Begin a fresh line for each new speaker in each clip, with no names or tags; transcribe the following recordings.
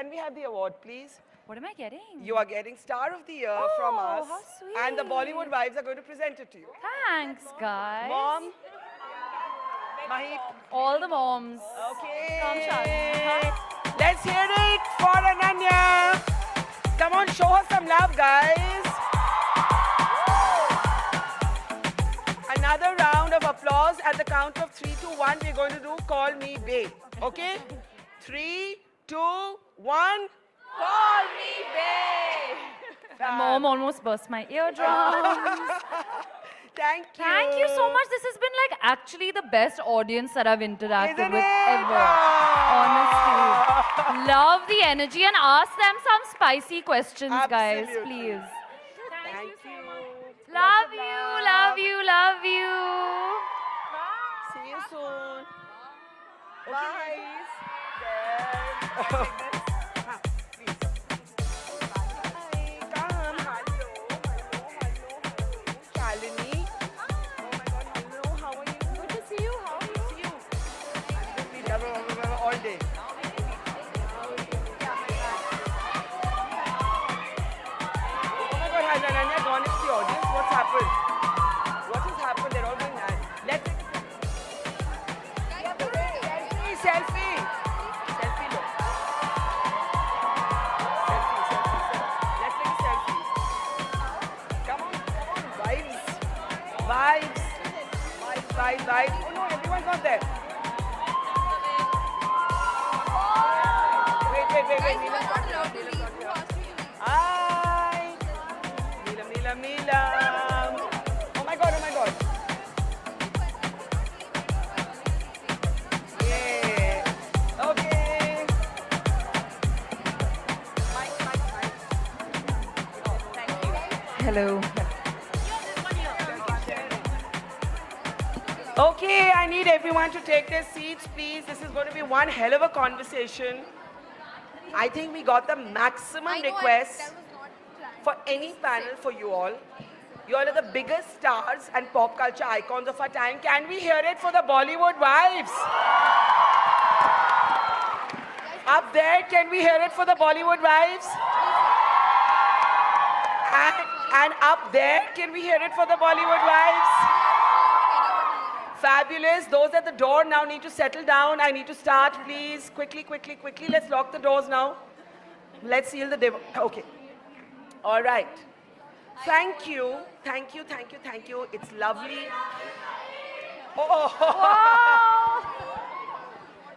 can we have the award, please?
What am I getting?
You are getting Star of the Year from us.
how sweet.
And the Bollywood Wives are going to present it to you.
Thanks, guys.
Mom. Mahip.
All the moms.
Okay.
Come, Shani.
Let's hear it for Ananya. Come on, show her some love, guys. Another round of applause. At the count of 3, 2, 1, we're going to do Call Me Babe. Okay? 3, 2, 1. Call Me Babe.
My mom almost burst my eardrums.
Thank you.
Thank you so much. This has been like actually the best audience that I've interacted
Isn't
with
it?
ever. Honestly. Love the energy and ask them some spicy questions, guys,
Absolutely.
please.
Thank you.
Love you, love you, love you.
See you soon. Bye. There. Please. Hi. Come. Hello. Shalini. Oh my God. Hello. How are you? Good to see you. How are you? See you. All day. Oh my God. Has Ananya gone into the audience? What's happened? What has happened? They're all going mad. Let's selfie. Selfie, look. Selfie. Let's take a selfie. Come on. Vibes. Vibes. Oh no, everyone's not there. Wait. Neelam's not here. Hi. Neelam. Oh my God. Yeah. Okay. Mike. Oh, thank you.
Hello.
Okay, I need everyone to take their seats, please. This is going to be one hell of a conversation. I think we got the maximum requests for any panel for you all. You all are the biggest stars and pop culture icons of our time. Can we hear it for the Bollywood Wives? Up there, can we hear it for the Bollywood Wives? And up there, can we hear it for the Bollywood Wives? Fabulous. Those at the door now need to settle down. I need to start, please. Quickly. Let's lock the doors now. Let's seal the door. Okay. All right. Thank you. It's lovely.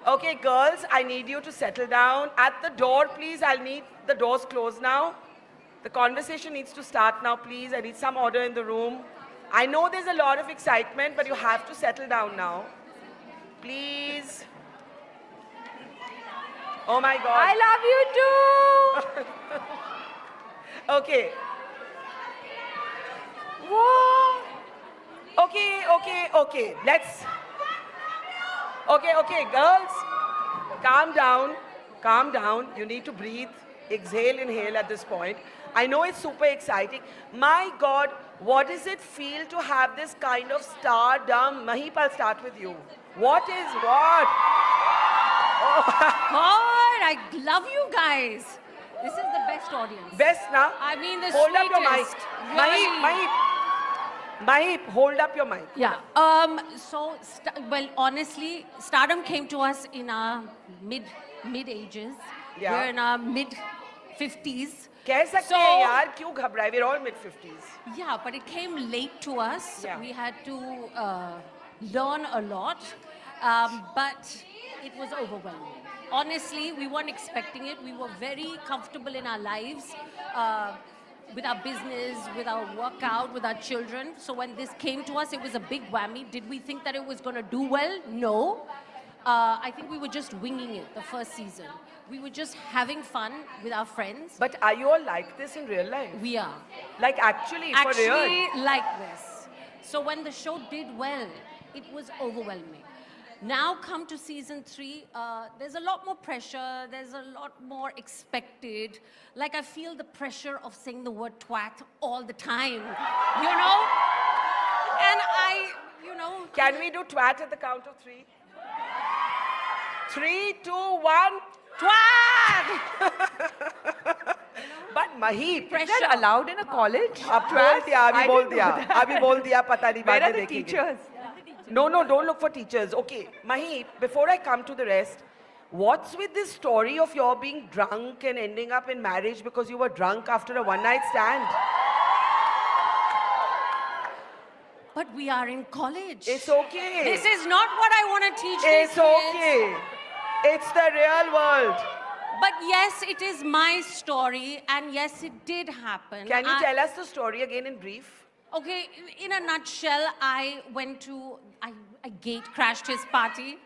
Okay, girls, I need you to settle down. At the door, please, I'll need the doors closed now. The conversation needs to start now, please. I need some order in the room. I know there's a lot of excitement, but you have to settle down now. Please. Oh my God.
I love you too.
Okay.
Whoa.
Okay. Let's. Okay, girls. Calm down. You need to breathe. Exhale, inhale at this point. I know it's super exciting. My God, what does it feel to have this kind of stardom? Mahip, I'll start with you. What?
God, I love you guys. This is the best audience.
Best, na?
I mean, the
Hold up your mic.
sweetest. Really.
Mahip, hold up your mic.
Yeah. Well, honestly, stardom came to us in our mid ages.
Yeah.
We're in our mid-50s.
कह सकते हैं यार क्यों घबराए? We're all mid-50s.
Yeah, but it came late to us.
Yeah.
We had to learn a lot, but it was overwhelming. Honestly, we weren't expecting it. We were very comfortable in our lives, with our business, with our workout, with our children. So when this came to us, it was a big whammy. Did we think that it was going to do well? No. I think we were just winging it the first season. We were just having fun with our friends.
But are you all like this in real life?
We are.
Like actually, for real?
Actually like this. So when the show did well, it was overwhelming. Now come to season 3, there's a lot more pressure, there's a lot more expected. Like I feel the pressure of saying the word twat all the time, you know? And
Can we do twat at the count of 3? 3, 2, 1.
twat!
Maheep.
Is
Pressure.
that allowed in a college?
अब बोल दिया, अभी
I
बोल
didn't
दिया,
know that.
अभी बोल दिया, पता नहीं
Where
बाद
are
में
the
देखेंगे.
teachers?
No, no, don't look for teachers. Okay, Maheep, before I come to the rest, what's with this story of your being drunk and ending up in marriage because you were drunk after a one-night stand?
But we are in college.
It's okay.
This is not what I want to teach these
It's
kids.
okay. It's the real world.
But yes, it is my story, and yes, it did happen.
Can you
I-
tell us the story again in brief?
Okay, in a nutshell, I gate crashed his party.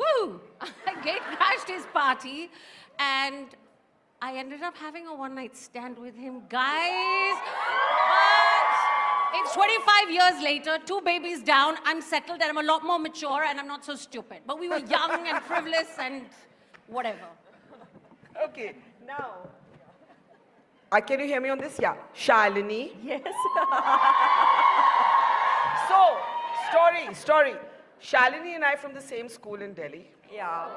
Woo! I gate crashed his party, and I ended up having a one-night stand with him, guys. But it's 25 years later, 2 babies down, I'm settled and I'm a lot more mature and I'm not so stupid. But we were young and frivolous and whatever.
Okay, now. Can you hear me on this? Yeah. Shalini.
Yes.
So, story. Shalini and I from the same school in Delhi.
Yeah.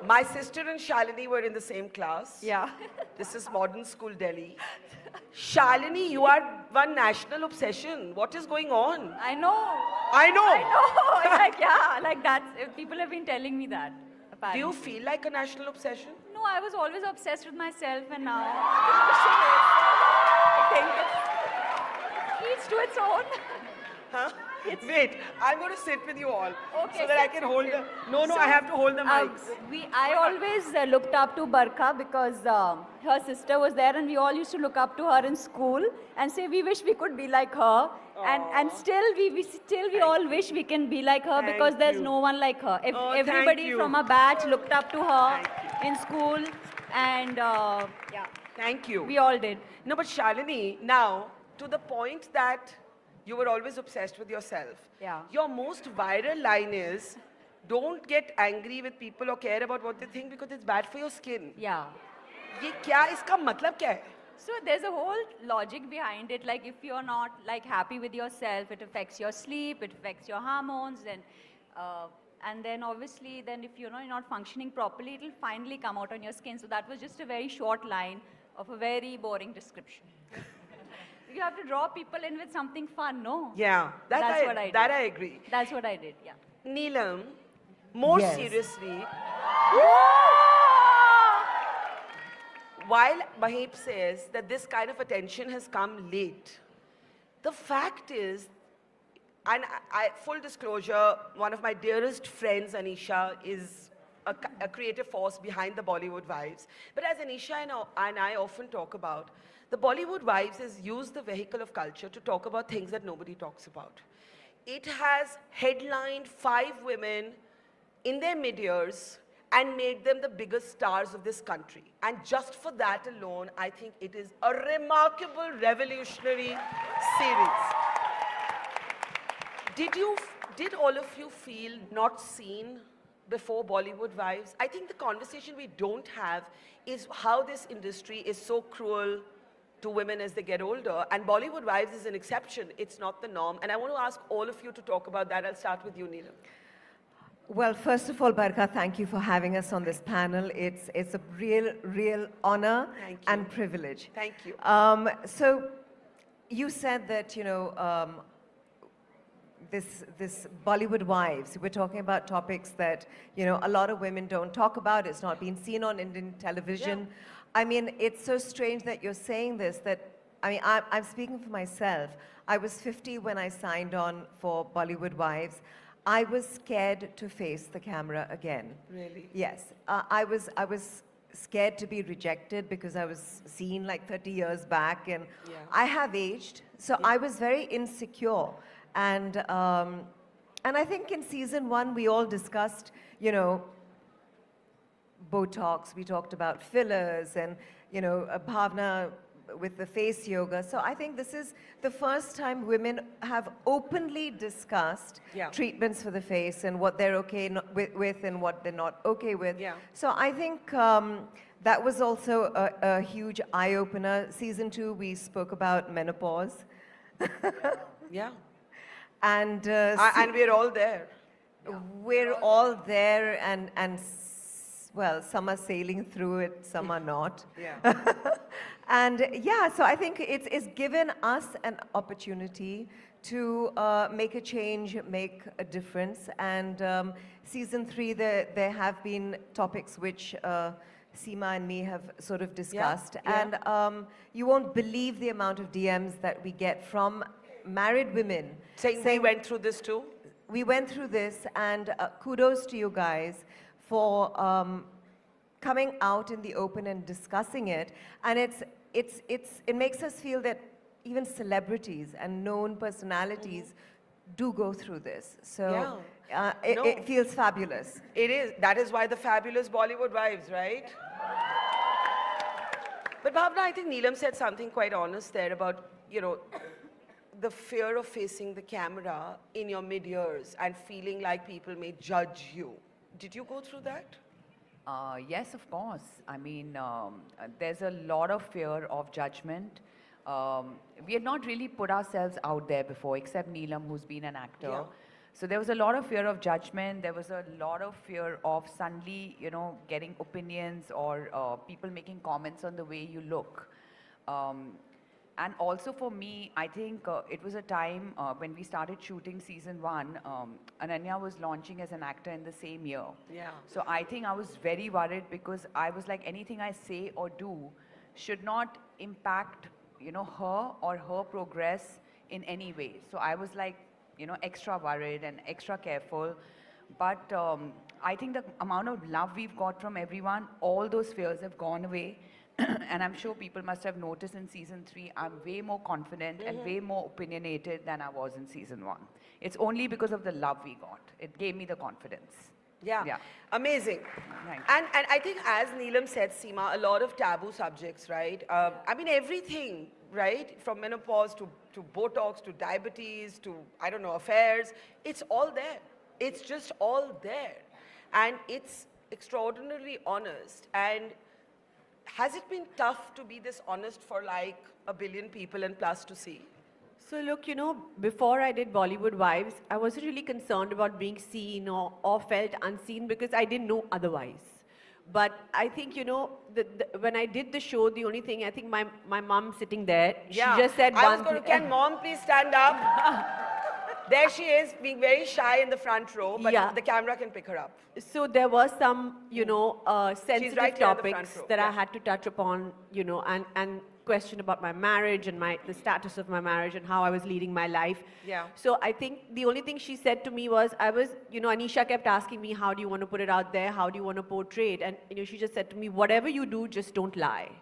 My sister and Shalini were in the same class.
Yeah.
This is modern school Delhi. Shalini, you are one national obsession. What is going on?
I know.
I know.
I know. Like, yeah, like that. People have been telling me that.
Do
Apparently.
you feel like a national obsession?
No, I was always obsessed with myself, and now I think each to its own.
Huh? Wait, I'm going to sit with you all
Okay,
so that I
sit,
can
sit,
hold
sit.
the. No, I have to hold the mics.
I always looked up to Barkha because her sister was there and we all used to look up to her in school and say we wish we could be like her. And still we all wish we can be like her
Thank
because there's
you.
no one like her. If
Oh, thank
everybody
you.
from our batch looked up to her
Thank
in school and yeah,
Thank you.
we all did.
No, but Shalini, now, to the point that you were always obsessed with yourself.
Yeah.
Your most viral line is, don't get angry with people or care about what they think because it's bad for your skin.
Yeah.
ये क्या इसका मतलब क्या है?
So there's a whole logic behind it. Like if you're not like happy with yourself, it affects your sleep, it affects your hormones, and then obviously, then if you're not functioning properly, it'll finally come out on your skin. So that was just a very short line of a very boring description. You have to draw people in with something fun, no?
Yeah,
That's what I did.
That I agree.
That's what I did. Yeah.
Neelam, more
Yes.
seriously, while Maheep says that this kind of attention has come late, the fact is, and full disclosure, one of my dearest friends, Anisha, is a creative force behind the Bollywood Wives. But as Anisha and I often talk about, the Bollywood Wives has used the vehicle of culture to talk about things that nobody talks about. It has headlined 5 women in their mid-years and made them the biggest stars of this country. And just for that alone, I think it is a remarkable, revolutionary series. Did all of you feel not seen before Bollywood Wives? I think the conversation we don't have is how this industry is so cruel to women as they get older. And Bollywood Wives is an exception. It's not the norm. And I want to ask all of you to talk about that. I'll start with you, Neelam.
Well, first of all, Barkha, thank you for having us on this panel. It's a real honor
Thank you.
and privilege.
Thank you.
So you said that, this Bollywood Wives, we're talking about topics that, a lot of women don't talk about. It's not been seen on Indian television.
Yeah.
I mean, it's so strange that you're saying this, I'm speaking for myself. I was 50 when I signed on for Bollywood Wives. I was scared to face the camera again.
Really?
Yes. I was scared to be rejected because I was seen like 30 years back and
Yeah.
I have aged. So I was very insecure. And I think in season 1, we all discussed, Botox, we talked about fillers and, Bhavna with the face yoga. So I think this is the first time women have openly discussed
Yeah.
treatments for the face and what they're okay with and what they're not okay with.
Yeah.
So I think that was also a huge eye-opener. Season 2, we spoke about menopause.
Yeah.
And,
And we're all there.
we're all there and well, some are sailing through it, some are not.
Yeah.
And yeah, so I think it's given us an opportunity to make a change, make a difference. And season 3, there have been topics which Seema and me have sort of discussed.
yeah.
And you won't believe the amount of DMs that we get from married women
Saying we went through this too.
we went through this, and kudos to you guys for coming out in the open and discussing it. And it makes us feel that even celebrities and known personalities do go through this. So
No.
it feels fabulous.
It is. That is why the fabulous Bollywood wives, right? But Bhavna, I think Neelam said something quite honest there about, the fear of facing the camera in your mid-years and feeling like people may judge you. Did you go through that?
Yes, of course. I mean, there's a lot of fear of judgment. We had not really put ourselves out there before, except Neelam, who's been an actor.
Yeah.
So there was a lot of fear of judgment. There was a lot of fear of suddenly, getting opinions or people making comments on the way you look. And also for me, I think it was a time when we started shooting season 1, Ananya was launching as an actor in the same year.
Yeah.
So I think I was very worried because I was like, anything I say or do should not impact, her or her progress in any way. So I was like, extra worried and extra careful. But I think the amount of love we've got from everyone, all those fears have gone away. And I'm sure people must have noticed in season 3, I'm way more confident and way more opinionated than I was in season 1. It's only because of the love we got. It gave me the confidence.
Yeah. Amazing.
Thank you.
And I think, as Neelam said, Seema, a lot of taboo subjects, right? I mean, everything, right? From menopause to Botox to diabetes to, I don't know, affairs. It's all there. It's just all there. And it's extraordinarily honest. And has it been tough to be this honest for like 1 billion people and plus to see?
So look, before I did Bollywood Wives, I wasn't really concerned about being seen or felt unseen because I didn't know otherwise. But I think, when I did the show, the only thing, I think my mom sitting there, she just said
I was
one
going to,
thing.
can mom please stand up? There she is, being very shy in the front row, but
Yeah.
the camera can pick her up.
So there were some, sensitive
right here in the front
topics
row,
that I
yeah.
had to touch upon, and question about my marriage and the status of my marriage and how I was leading my life.
Yeah.
So I think the only thing she said to me was, Anisha kept asking me, how do you want to put it out there? How do you want to portray it? And, she just said to me, whatever you do, just don't lie.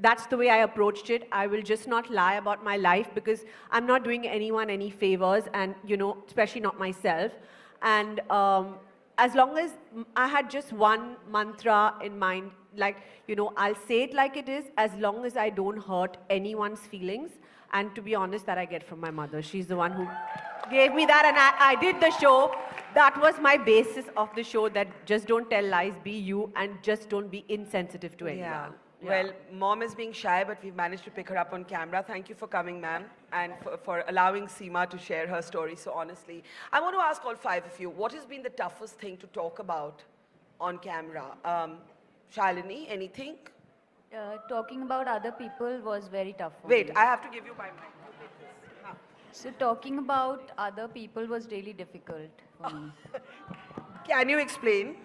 That's the way I approached it. I will just not lie about my life because I'm not doing anyone any favors and, especially not myself. And as long as I had just one mantra in mind, like, I'll say it like it is as long as I don't hurt anyone's feelings. And to be honest, that I get from my mother. She's the one who gave me that, and I did the show. That was my basis of the show, that just don't tell lies, be you, and just don't be insensitive to anyone.
Yeah. Well, mom is being shy, but we've managed to pick her up on camera. Thank you for coming, ma'am, and for allowing Seema to share her story so honestly. I want to ask all 5 of you, what has been the toughest thing to talk about on camera? Shalini, anything?
Talking about other people was very tough for
Wait,
me.
I have to give you my mic.
So talking about other people was really difficult for me.
Can you explain?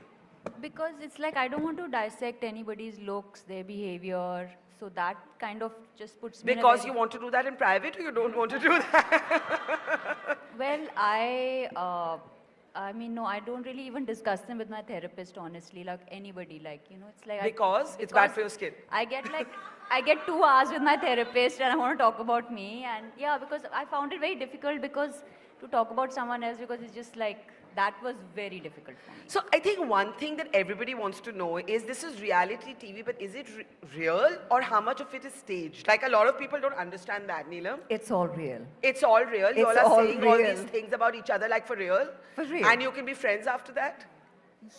Because it's like I don't want to dissect anybody's looks, their behavior. So that kind of just puts me in a
Because
very-
you want to do that in private or you don't want to do that?
Well, I mean, no, I don't really even discuss them with my therapist, honestly, like anybody, like, it's like...
Because it's bad for your skin.
I get 2 hours with my therapist and I want to talk about me. And yeah, because I found it very difficult because to talk about someone else because it's just like, that was very difficult for me.
So I think one thing that everybody wants to know is this is reality TV, but is it real or how much of it is staged? Like a lot of people don't understand that, Neelam.
It's all real.
It's all real. You all
It's
are
all
saying all
real.
these things about each other like for real.
For real.
And you can be friends after that.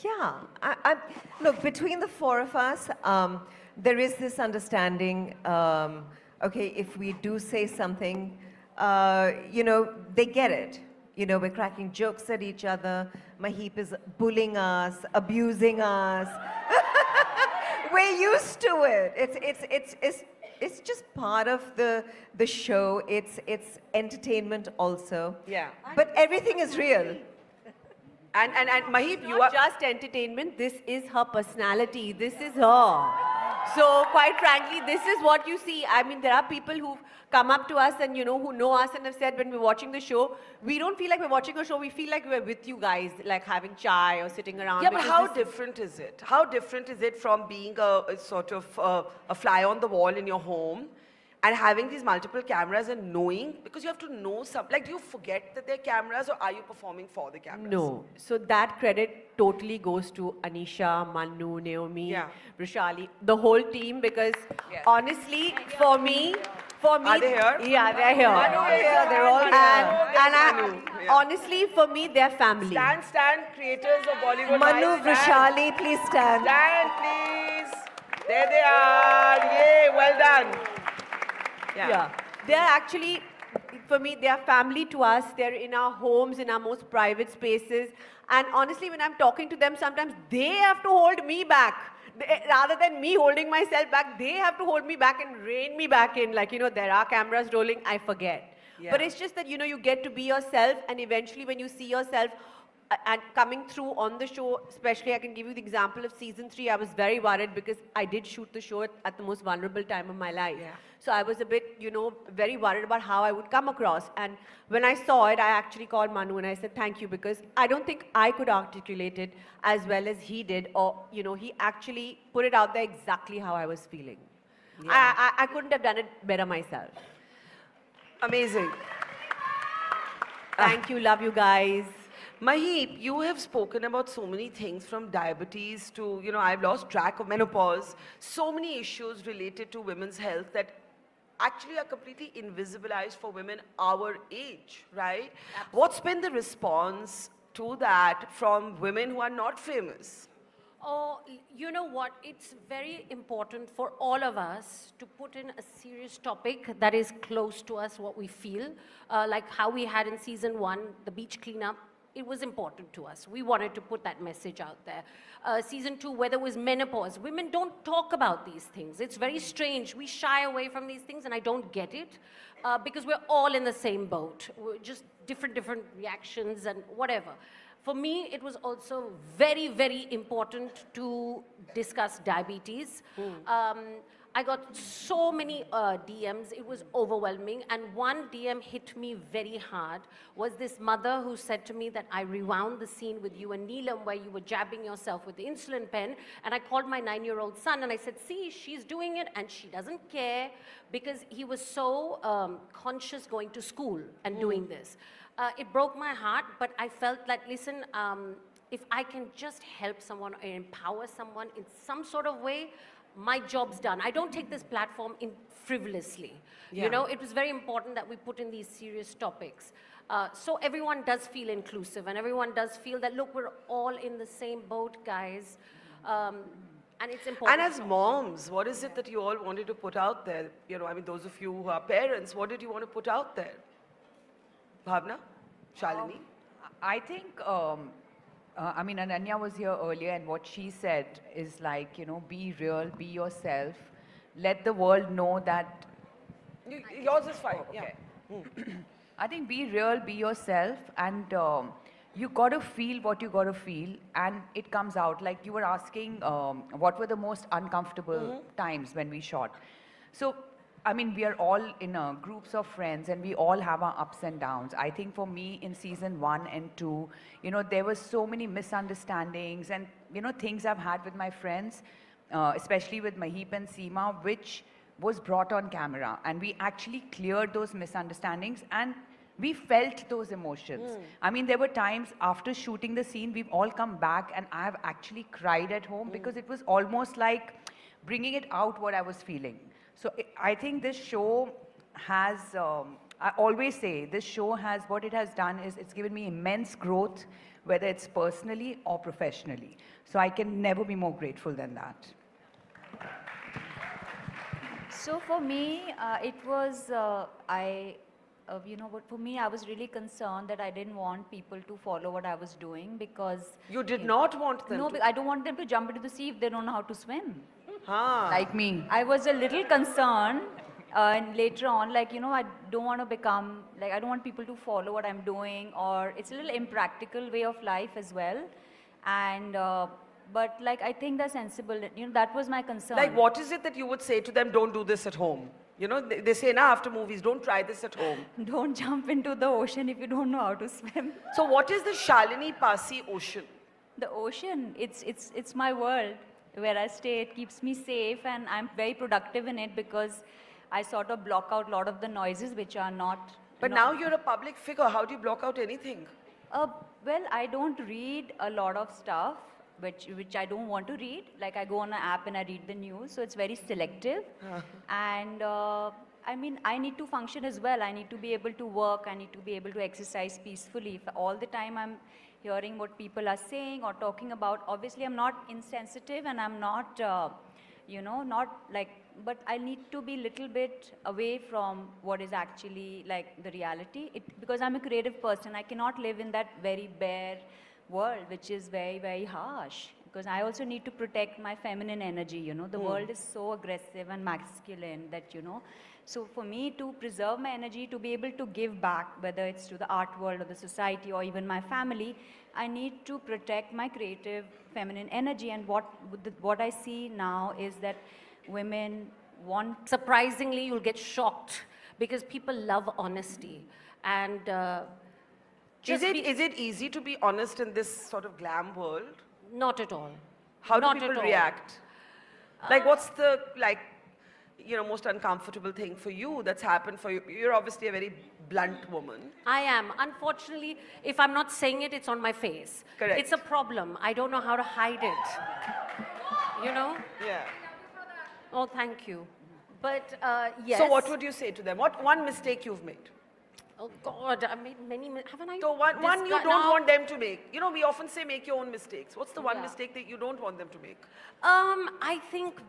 Yeah. Look, between the 4 of us, there is this understanding, okay, if we do say something, they get it. You know, we're cracking jokes at each other. Maheep is bullying us, abusing us. We're used to it. It's just part of the show. It's entertainment also.
Yeah.
But everything is real.
And Maheep, you
Not
are...
just entertainment, this is her personality. This is her. So quite frankly, this is what you see. I mean, there are people who've come up to us and, you know, who know us and have said when we're watching the show, we don't feel like we're watching a show, we feel like we're with you guys, like having chai or sitting around.
Yeah, but
because
how
this-
different is it? How different is it from being a sort of a fly on the wall in your home and having these multiple cameras and knowing, because you have to know some, like, do you forget that they're cameras or are you performing for the cameras?
No. So that credit totally goes to Anisha, Manu, Naomi,
Yeah.
Vrishali, the whole team, because
Yeah.
honestly, for me,
Are they here?
Yeah, they're here.
Manu is here, they're all here.
And
Manu, yeah.
honestly, for me, they're family.
Stand, creators of Bollywood.
Manu,
Live, stand.
Vrishali, please stand.
Stand, please. There they are. Yay, well done.
Yeah. They're actually, for me, they are family to us. They're in our homes, in our most private spaces. And honestly, when I'm talking to them, sometimes they have to hold me back. Rather than me holding myself back, they have to hold me back and rein me back in. Like, you know, there are cameras rolling, I forget.
Yeah.
But it's just that, you know, you get to be yourself, and eventually when you see yourself and coming through on the show, especially I can give you the example of season 3, I was very worried because I did shoot the show at the most vulnerable time of my life.
Yeah.
So I was a bit, you know, very worried about how I would come across. And when I saw it, I actually called Manu and I said, thank you, because I don't think I could articulate it as well as he did, or, you know, he actually put it out there exactly how I was feeling. I couldn't have done it better myself.
Amazing.
Thank you, love you guys.
Maheep, you have spoken about so many things, from diabetes to, you know, I've lost track of menopause, so many issues related to women's health that actually are completely invisibilized for women our age, right? What's been the response to that from women who are not famous?
Oh, you know what? It's very important for all of us to put in a serious topic that is close to us, what we feel. Like how we had in season 1, the beach cleanup. It was important to us. We wanted to put that message out there. Season 2, whether it was menopause, women don't talk about these things. It's very strange. We shy away from these things, and I don't get it, because we're all in the same boat. We're just different reactions and whatever. For me, it was also very, very important to discuss diabetes. I got so many DMs, it was overwhelming. And one DM hit me very hard, was this mother who said to me that I rewound the scene with you and Neelam where you were jabbing yourself with the insulin pen. And I called my 9-year-old son and I said, see, she's doing it and she doesn't care, because he was so conscious going to school and doing this. It broke my heart, but I felt like, listen, if I can just help someone or empower someone in some sort of way, my job's done. I don't take this platform in frivolously.
Yeah.
You know, it was very important that we put in these serious topics. So everyone does feel inclusive and everyone does feel that, look, we're all in the same boat, guys. And it's important.
And as moms, what is it that you all wanted to put out there? You know, I mean, those of you who are parents, what did you want to put out there? Bhavna? Shalini?
I think, I mean, Ananya was here earlier, and what she said is like, you know, be real, be yourself, let the world know that.
Yours is fine.
Okay.
Yeah.
I think be real, be yourself, and you got to feel what you got to feel, and it comes out. Like you were asking, what were the most uncomfortable times when we shot? So, I mean, we are all in groups of friends and we all have our ups and downs. I think for me in season 1 and 2, you know, there were so many misunderstandings and, you know, things I've had with my friends, especially with Maheep and Seema, which was brought on camera. And we actually cleared those misunderstandings and we felt those emotions. I mean, there were times after shooting the scene, we've all come back and I have actually cried at home because it was almost like bringing it out what I was feeling. So I think this show has, I always say, this show has, what it has done is it's given me immense growth, whether it's personally or professionally. So I can never be more grateful than that.
So for me, it was, I you know what, for me, I was really concerned that I didn't want people to follow what I was doing because.
You did not want them
No,
to.
I don't want them to jump into the sea if they don't know how to swim.
Huh.
Like me.
I was a little concerned, and later on, like, you know, I don't want to become, like, I don't want people to follow what I'm doing, or it's a little impractical way of life as well. And, but like, I think they're sensible, you know, that was my concern.
Like, what is it that you would say to them, don't do this at home? You know, they say now after movies, don't try this at home.
Don't jump into the ocean if you don't know how to swim.
So what is the Shalini Pasi Ocean?
The ocean, it's my world where I stay. It keeps me safe, and I'm very productive in it because I sort of block out a lot of the noises which are not.
But
not-
now you're a public figure. How do you block out anything?
Well, I don't read a lot of stuff which I don't want to read. Like, I go on an app and I read the news, so it's very selective. And I mean, I need to function as well. I need to be able to work. I need to be able to exercise peacefully. If all the time I'm hearing what people are saying or talking about, obviously I'm not insensitive and I'm not, you know, not like, but I need to be little bit away from what is actually like the reality. Because I'm a creative person, I cannot live in that very bare world, which is very, very harsh. Because I also need to protect my feminine energy, you know. The world is so aggressive and masculine that, you know. So for me to preserve my energy, to be able to give back, whether it's to the art world or the society or even my family, I need to protect my creative feminine energy. And what I see now is that women want.
Surprisingly, you'll get shocked because people love honesty. And
Is it easy to be honest in this sort of glam world?
not at all.
How do
Not at
people
all.
react? Like, what's the, like, you know, most uncomfortable thing for you that's happened for you? You're obviously a very blunt woman.
I am. Unfortunately, if I'm not saying it, it's on my face.
Correct.
It's a problem. I don't know how to hide it. You know?
Yeah.
Oh, thank you. But yes.
So what would you say to them? What one mistake you've made?
Oh God, I made many. Haven't I?
So one you
discussed-
don't
now-
want them to make. You know, we often say make your own mistakes. What's the one
Yeah.
mistake that you don't want them to make?
I think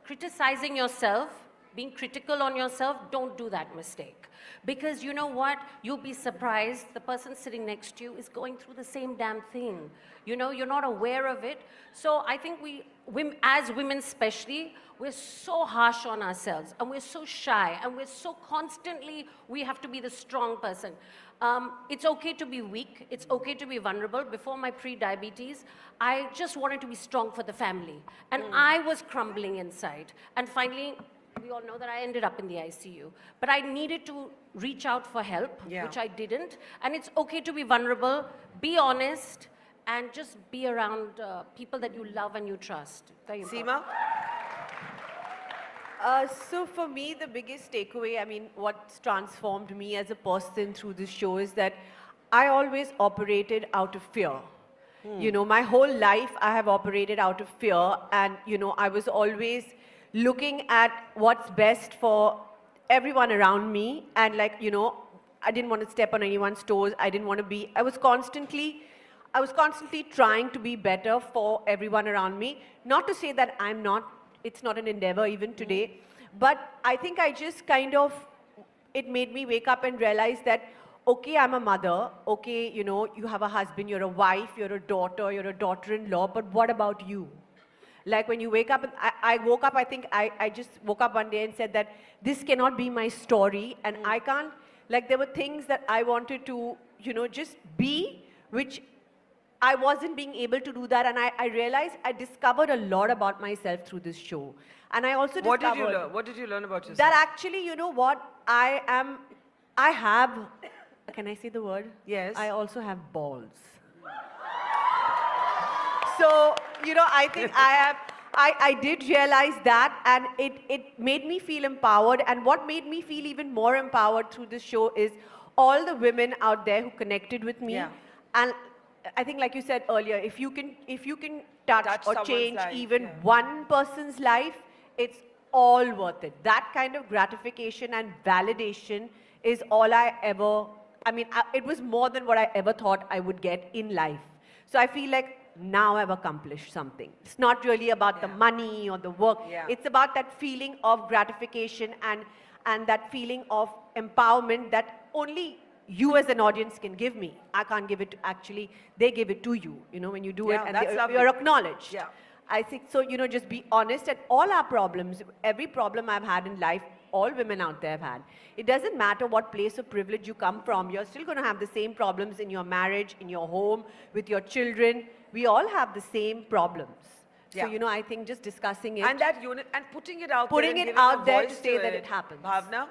criticizing yourself, being critical on yourself, don't do that mistake. Because you know what? You'll be surprised the person sitting next to you is going through the same damn thing. You know, you're not aware of it. So I think as women especially, we're so harsh on ourselves and we're so shy and we're so constantly, we have to be the strong person. It's okay to be weak. It's okay to be vulnerable. Before my pre-diabetes, I just wanted to be strong for the family. And I was crumbling inside. And finally, we all know that I ended up in the ICU. But I needed to reach out for help,
Yeah.
which I didn't. And it's okay to be vulnerable, be honest, and just be around people that you love and you trust. Very important.
Seema?
So for me, the biggest takeaway, I mean, what's transformed me as a person through this show is that I always operated out of fear. You know, my whole life I have operated out of fear, and, you know, I was always looking at what's best for everyone around me, and like, you know, I didn't want to step on anyone's toes. I was constantly trying to be better for everyone around me. Not to say that it's not an endeavor even today, but I think I just kind of, it made me wake up and realize that, okay, I'm a mother, okay, you know, you have a husband, you're a wife, you're a daughter-in-law, but what about you? Like when you wake up, I woke up, I think I just woke up one day and said that this cannot be my story, and I can't, like there were things that I wanted to, you know, just be, which I wasn't being able to do that, and I realized I discovered a lot about myself through this show. And I also
What
discovered
did you learn? What did you learn about yourself?
that actually, you know what, I have, can I say the word?
Yes.
I also have balls. So, you know, I think I did realize that, and it made me feel empowered. And what made me feel even more empowered through this show is all the women out there who connected with me.
Yeah.
And I think, like you said earlier, if you can touch or
someone's
change
life,
even
yeah.
one person's life, it's all worth it. That kind of gratification and validation is all it was more than what I ever thought I would get in life. So I feel like now I've accomplished something. It's not really about the money or the work.
Yeah.
It's about that feeling of gratification, and and that feeling of empowerment that only you as an audience can give me. I can't give it, actually, they give it to you, you know, when you do it,
Yeah,
and
that's lovely.
you're acknowledged.
Yeah.
I think so, you know, just be honest, and all our problems, every problem I've had in life, all women out there have had. It doesn't matter what place of privilege you come from, you're still going to have the same problems in your marriage, in your home, with your children. We all have the same problems.
Yeah.
So, you know, I think just discussing it.
And that unit, and putting it out
Putting
there. and
it
giving a
out there to
voice
say that it happens.
Bhavna?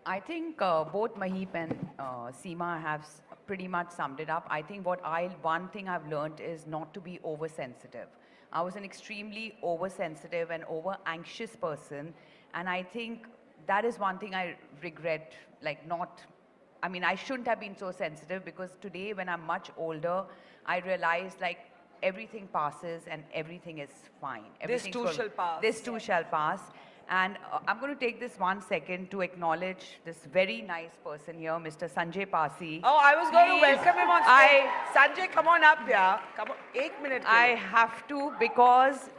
I think both Mahip and Seema have pretty much summed it up. I think one thing I've learned is not to be oversensitive. I was an extremely oversensitive and over-anxious person, and I think that is one thing I regret, I mean, I shouldn't have been so sensitive, because today when I'm much older, I realize like everything passes and everything is fine.
This too shall pass.
This too shall pass. And I'm going to take this 1 second to acknowledge this very nice person here, Mr. Sanjay Pasi.
Oh, I was going to
Please,
welcome him on stage. Sanjay, come on up, yeah. Come on, 1 minute.
I have to, because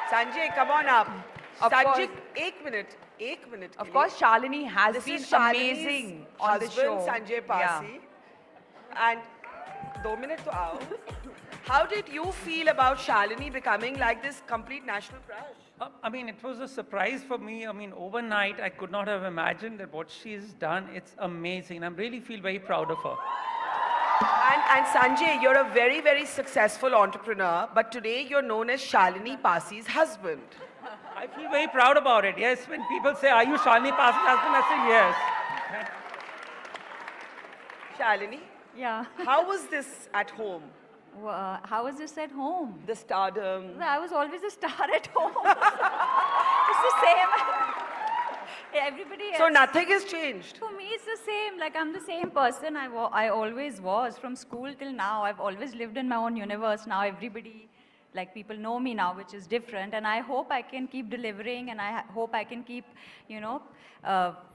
Sanjay, come on up.
Of
Sanjay,
course.
1 minute. 1 minute.
of course Shalini has
This
been
is Shalini's
amazing on the
husband,
show.
Sanjay
Yeah.
Pasi. And 2 minutes to out. How did you feel about Shalini becoming like this complete national crush?
I mean, it was a surprise for me. I mean, overnight, I could not have imagined that what she's done. It's amazing. I really feel very proud of her.
And Sanjay, you're a very, very successful entrepreneur, but today you're known as Shalini Pasi's husband.
I feel very proud about it. Yes, when people say, "Are you Shalini Pasi's husband?" I say yes.
Shalini,
Yeah.
how was this at home?
How was this at home?
The stardom.
Well, I was always a star at home. It's the same. Everybody else.
So nothing has changed.
For me, it's the same. Like, I'm the same person I always was from school till now. I've always lived in my own universe. Now everybody, like, people know me now, which is different. And I hope I can keep delivering, and I hope I can keep, you know,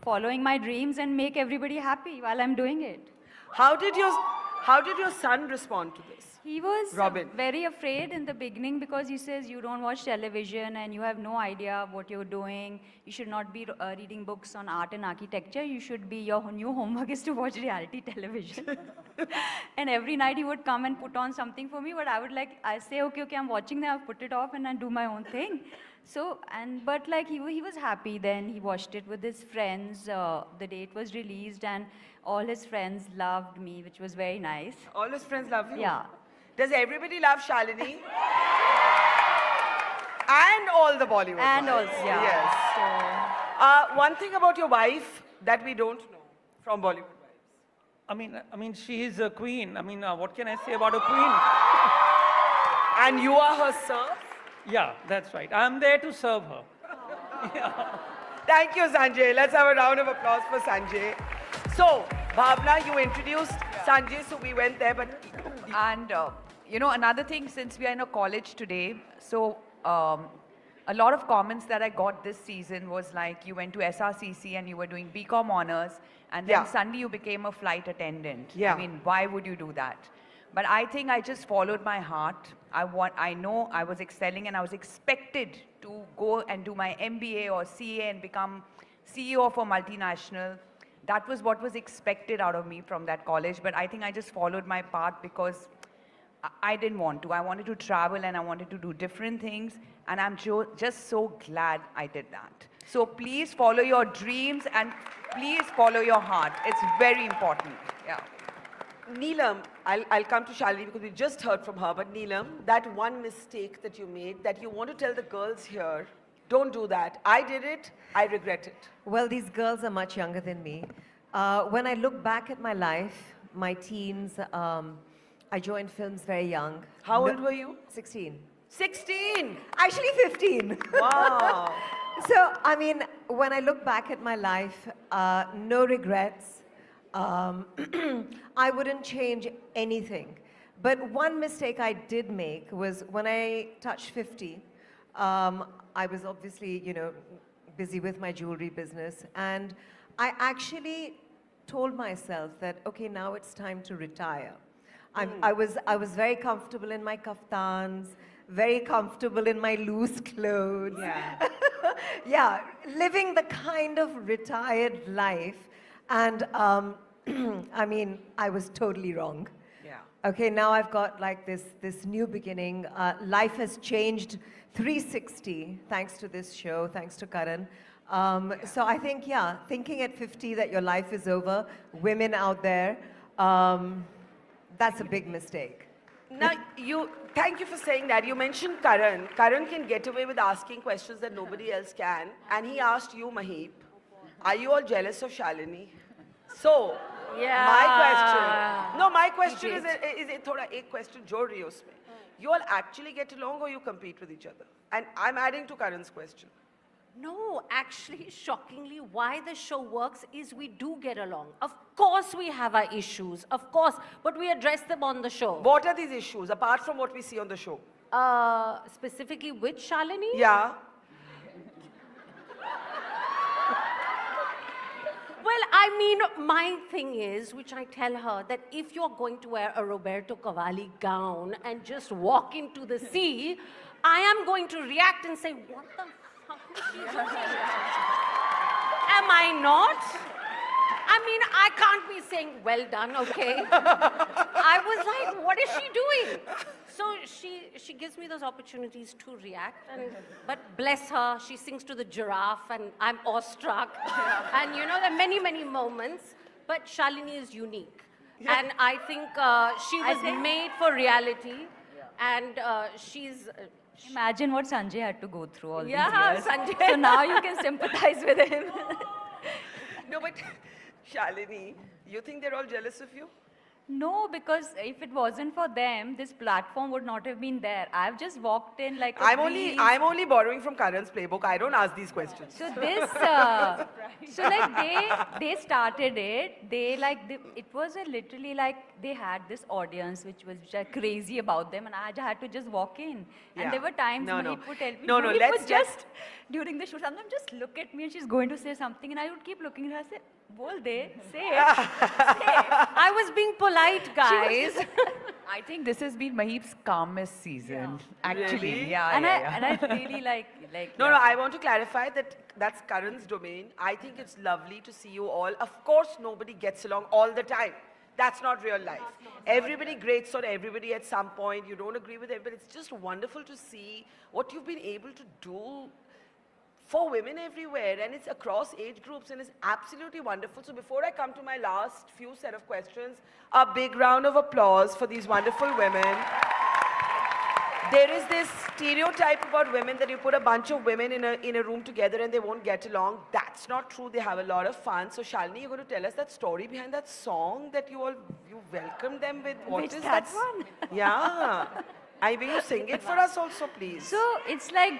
following my dreams and make everybody happy while I'm doing it.
How did your son respond to this?
He was
Robin.
very afraid in the beginning, because he says you don't watch television and you have no idea what you're doing. You should not be reading books on art and architecture. You should be, your new homework is to watch reality television. And every night he would come and put on something for me, but I say, okay, I'm watching them, I'll put it off and I do my own thing. So, but like he was happy then. He watched it with his friends the day it was released, and all his friends loved me, which was very nice.
All his friends love you?
Yeah.
Does everybody love Shalini? And all the Bollywood
And
wives.
also, yeah.
Yes.
So,
One thing about your wife that we don't know from Bollywood wives.
I mean, she is a queen. I mean, what can I say about a queen?
And you are her serf?
Yeah, that's right. I'm there to serve her.
Thank you, Sanjay. Let's have a round of applause for Sanjay. So, Bhavna, you introduced Sanjay, so we went there, but
And, you know, another thing, since we are in a college today, so a lot of comments that I got this season was like, you went to SRCC and you were doing BCom honors, and then
Yeah.
suddenly you became a flight attendant.
Yeah.
I mean, why would you do that? But I think I just followed my heart. I know I was excelling, and I was expected to go and do my MBA or CA and become CEO of a multinational. That was what was expected out of me from that college, but I think I just followed my path because I didn't want to. I wanted to travel and I wanted to do different things, and I'm just so glad I did that. So please follow your dreams and please follow your heart. It's very important. Yeah.
Neelam, I'll come to Shalini because we just heard from her, but Neelam, that one mistake that you made, that you want to tell the girls here, don't do that. I did it, I regret it.
Well, these girls are much younger than me. When I look back at my life, my teens, I joined films very young.
How old were you?
16.
16!
Actually 15.
Wow.
So, I mean, when I look back at my life, no regrets. I wouldn't change anything. But one mistake I did make was when I touched 50, I was obviously, you know, busy with my jewelry business. And I actually told myself that, okay, now it's time to retire. I was very comfortable in my kaftans, very comfortable in my loose clothes.
Yeah.
yeah, living the kind of retired life. And I mean, I was totally wrong.
Yeah.
Okay, now I've got like this new beginning. Life has changed 360 thanks to this show, thanks to Karan. So I think, yeah, thinking at 50 that your life is over, women out there, that's a big mistake.
Now, thank you for saying that. You mentioned Karan. Karan can get away with asking questions that nobody else can. And he asked you, Maheep, are you all jealous of Shalini? So, my question. No, my question is thoda ek question jod rahi hai usme. You all actually get along or you compete with each other? And I'm adding to Karan's question.
No, actually, shockingly, why the show works is we do get along. Of course we have our issues, of course, but we address them on the show.
What are these issues apart from what we see on the show?
Specifically with Shalini?
Yeah.
Well, I mean, my thing is, which I tell her, that if you're going to wear a Roberto Cavalli gown and just walk into the sea, I am going to react and say, what the fuck is she doing? Am I not? I mean, I can't be saying, well done, okay? I was like, what is she doing? So she gives me those opportunities to react. But bless her, she sings to the giraffe and I'm awestruck. And you know, there are many, many moments. But Shalini is unique. And I think she was made for reality. And she's...
Imagine what Sanjay had to go through all these
Yeah,
years.
Sanjay.
So now you can sympathize with him.
No, but Shalini, you think they're all jealous of you?
No, because if it wasn't for them, this platform would not have been there. I've just walked in like a
I'm
breeze.
only borrowing from Karan's playbook. I don't ask these questions.
So this, so like they started it. It was literally like they had this audience which was just crazy about them, and I had to just walk in.
Yeah.
And there were times
No,
when
no.
he would tell me,
No, no,
he
let's
would just during the shoot, sometimes just look at me and she's going to say something, and I would keep looking at her. I say, "Bol de, say it."
I was being polite, guys.
I think this has been Maheep's calmest season. Actually,
Really?
yeah,
And
yeah.
I really like.
No,
yeah.
no, I want to clarify that that's Karan's domain. I think it's lovely to see you all. Of course, nobody gets along all the time. That's not real life. Everybody grates on everybody at some point. You don't agree with everybody. It's just wonderful to see what you've been able to do for women everywhere, and it's across age groups, and it's absolutely wonderful. So before I come to my last few set of questions, a big round of applause for these wonderful women. There is this stereotype about women that you put a bunch of women in a room together and they won't get along. That's not true. They have a lot of fun. So Shalini, you're going to tell us that story behind that song that you welcomed them with. What is
that
that?
one?
Yeah. Will you sing it for us also, please?
So it's like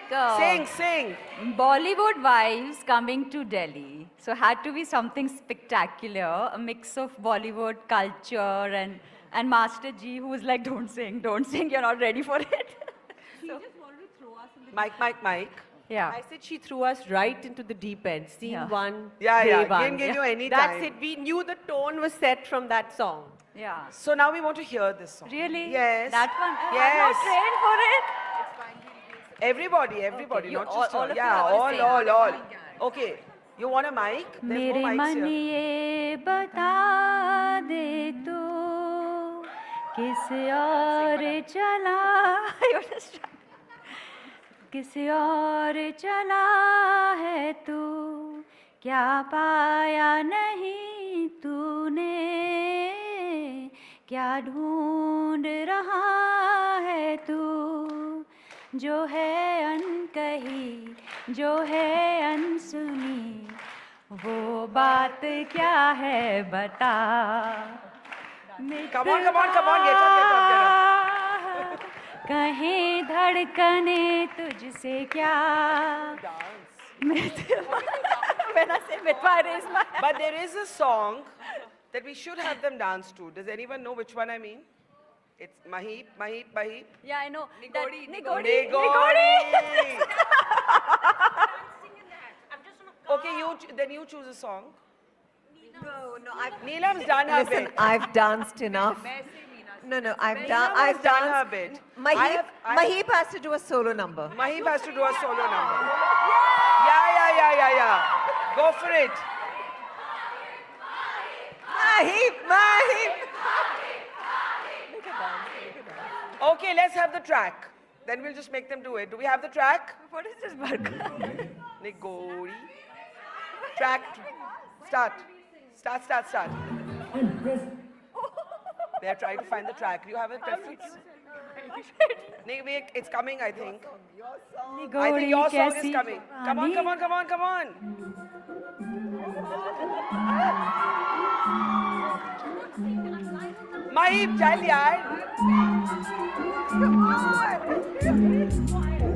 Sing.
Bollywood wives coming to Delhi. So had to be something spectacular, a mix of Bollywood culture and Master G, who was like, don't sing, you're not ready for it. So,
Mike.
yeah.
I said she threw us right into the deep end. Scene
Yeah.
one,
Yeah,
day
yeah.
one.
Didn't give you any
That's
time.
it. We knew the tone was set from that song.
Yeah.
So now we want to hear this song.
Really?
Yes.
That one?
Yes.
I'm not trained for it.
Everybody,
Okay, you-
not just
all
her.
of
Yeah,
you are the
all.
same.
Okay. You want a mic? There's
मेरे
no mics
मन
here.
ये बता दे तू किस और चला किस और चला है तू क्या पाया नहीं तूने क्या ढूंढ रहा है तू जो है अनकही जो है अनसुनी वो बात क्या है बता
Come on, get up.
कहीं धड़कने तुझसे क्या When I say Mitwa, I raise my hand.
But there is a song that we should have them dance to. Does anyone know which one I mean? It's Maheep.
Yeah, I know.
Nigori.
Nigori.
Okay, then you choose a song.
No,
Neelam's done her
listen,
bit.
I've danced enough. No, I've
has done her
danced.
bit.
Maheep has to do a solo number.
Maheep has to do a solo number. yeah. Go for it.
Mahip.
Okay, let's have the track. Then we'll just make them do it. Do we have the track?
What is this burger?
Nigori. Track. Start. Start. They're trying to find the track. Do you have a preference? Wait, it's coming, I think. I think your song is coming. Come on. Mahip, chal yaar.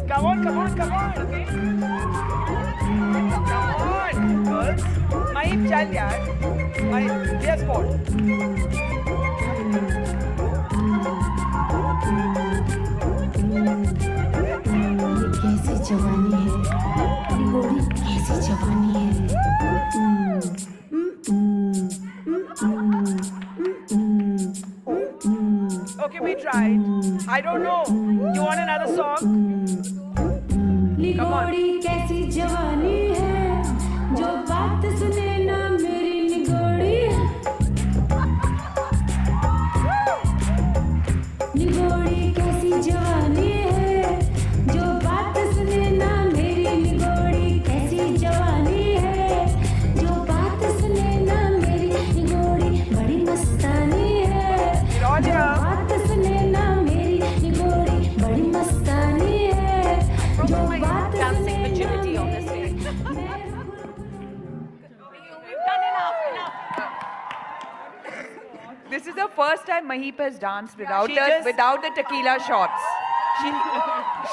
Come on. Come on, girls. Mahip, chal yaar. Mahip, yes, sport.
कैसी जवानी है निगोरी कैसी जवानी है
Okay, we tried. I don't know. You want another song?
निगोरी कैसी जवानी है जो बात सुने ना मेरी निगोरी निगोरी कैसी जवानी है जो बात सुने ना मेरी निगोरी कैसी जवानी है जो बात सुने ना मेरी निगोरी बड़ी मस्तानी है जो बात सुने ना मेरी निगोरी बड़ी मस्तानी है जो बात
Dancing virginity on the stage. We've done enough.
This is the first time Mahip has danced without,
She
the,
just-
without the tequila shots.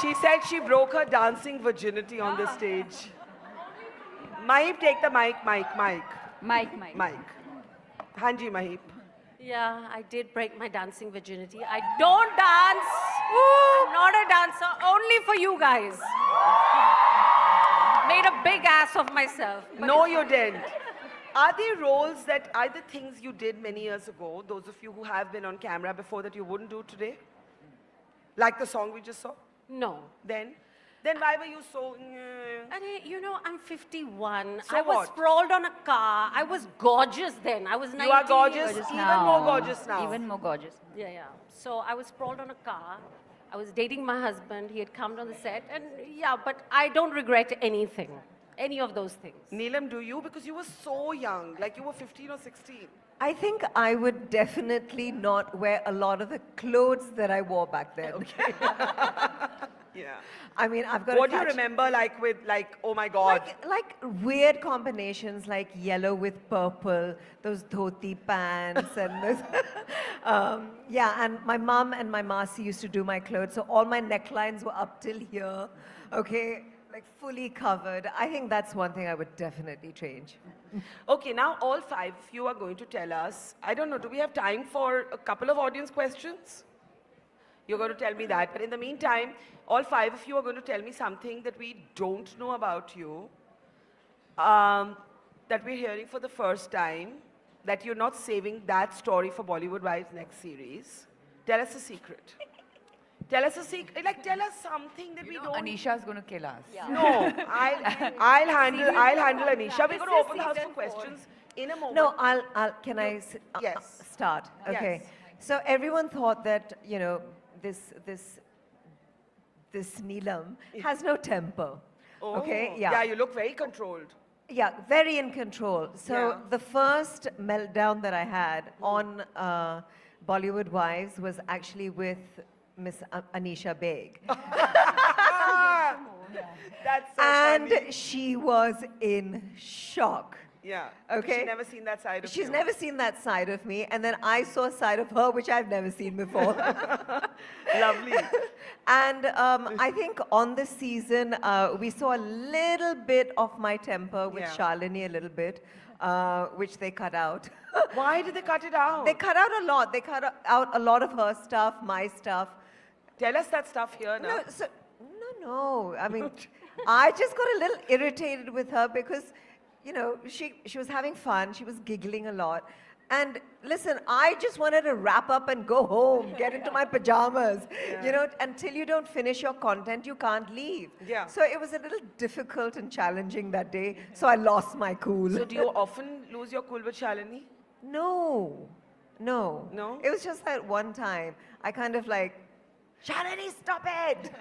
She said she broke her dancing virginity on the stage. Mahip, take the mic.
Mike.
Hanji, Mahip.
Yeah, I did break my dancing virginity. I don't dance. I'm not a dancer, only for you guys. Made a big ass of myself. but
No, you didn't. Are the things you did many years ago, those of you who have been on camera before, that you wouldn't do today? Like the song we just saw?
No.
Then why were you so...
And you know, I'm 51.
So
I was
what?
sprawled on a car. I was gorgeous then. I was 19
You are gorgeous,
years-
even more gorgeous now.
Even more gorgeous.
Yeah. So I was sprawled on a car. I was dating my husband. He had come on the set. And yeah, but I don't regret anything. Any of those things.
Neelam, do you? Because you were so young, like you were 15 or 16.
I think I would definitely not wear a lot of the clothes that I wore back then. Okay.
Yeah.
I mean, I've got
What
to
do you remember, oh my God?
like weird combinations like yellow with purple, those dhoti pants and those. Yeah, and my mom and my masi used to do my clothes, so all my necklines were up till here, okay, like fully covered. I think that's one thing I would definitely change.
Okay, now all five of you are going to tell us, I don't know, do we have time for a couple of audience questions? You're going to tell me that. But in the meantime, all five of you are going to tell me something that we don't know about you, that we're hearing for the first time, that you're not saving that story for Bollywood Wives next series. Tell us a secret. Tell us a secret. Like, tell us something that we don't.
Anisha is going to kill us.
No, I'll handle Anisha. We're going to open the house for questions in a moment.
No, can I
Yes.
start? Okay.
Yes.
So everyone thought that, you know, this Neelam has no temper.
Oh,
Okay,
Yeah, you look very controlled.
Yeah, very in control. So
Yeah.
the first meltdown that I had on Bollywood Wives was actually with Miss Anisha Baig.
That's so
And
funny.
she was in shock.
Yeah.
Okay.
She's never seen that side of you.
She's never seen that side of me. And then I saw a side of her which I've never seen before.
Lovely.
And I think on this season, we saw a little bit of my temper with
Yeah.
Shalini, a little bit, which they cut out.
Why did they cut it out?
They cut out a lot. They cut out a lot of her stuff, my stuff.
Tell us that stuff here now.
No. I mean, I just got a little irritated with her because, you know, she was having fun. She was giggling a lot. And listen, I just wanted to wrap up and go home, get into my pajamas. You know, until you don't finish your content, you can't leave.
Yeah.
So it was a little difficult and challenging that day. So I lost my cool.
So do you often lose your cool with Shalini?
No. No.
No?
It was just that one time. I kind of like, Shalini, stop it!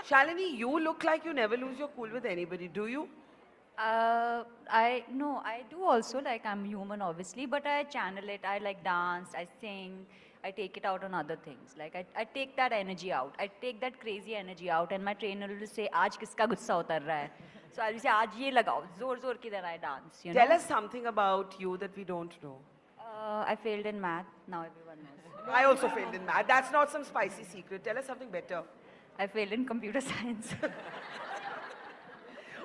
Shalini, you look like you never lose your cool with anybody, do you?
I do also, like I'm human obviously, but I channel it. I like dance, I sing, I take it out on other things. Like I take that energy out. I take that crazy energy out, and my trainer will say, "Aaj kiska gussa utar raha hai?" So I'll say, "Aaj ye lagao, zor ki then I dance." You
Tell
know?
us something about you that we don't know.
I failed in math. Now everyone knows.
I also failed in math. That's not some spicy secret. Tell us something better.
I failed in computer science.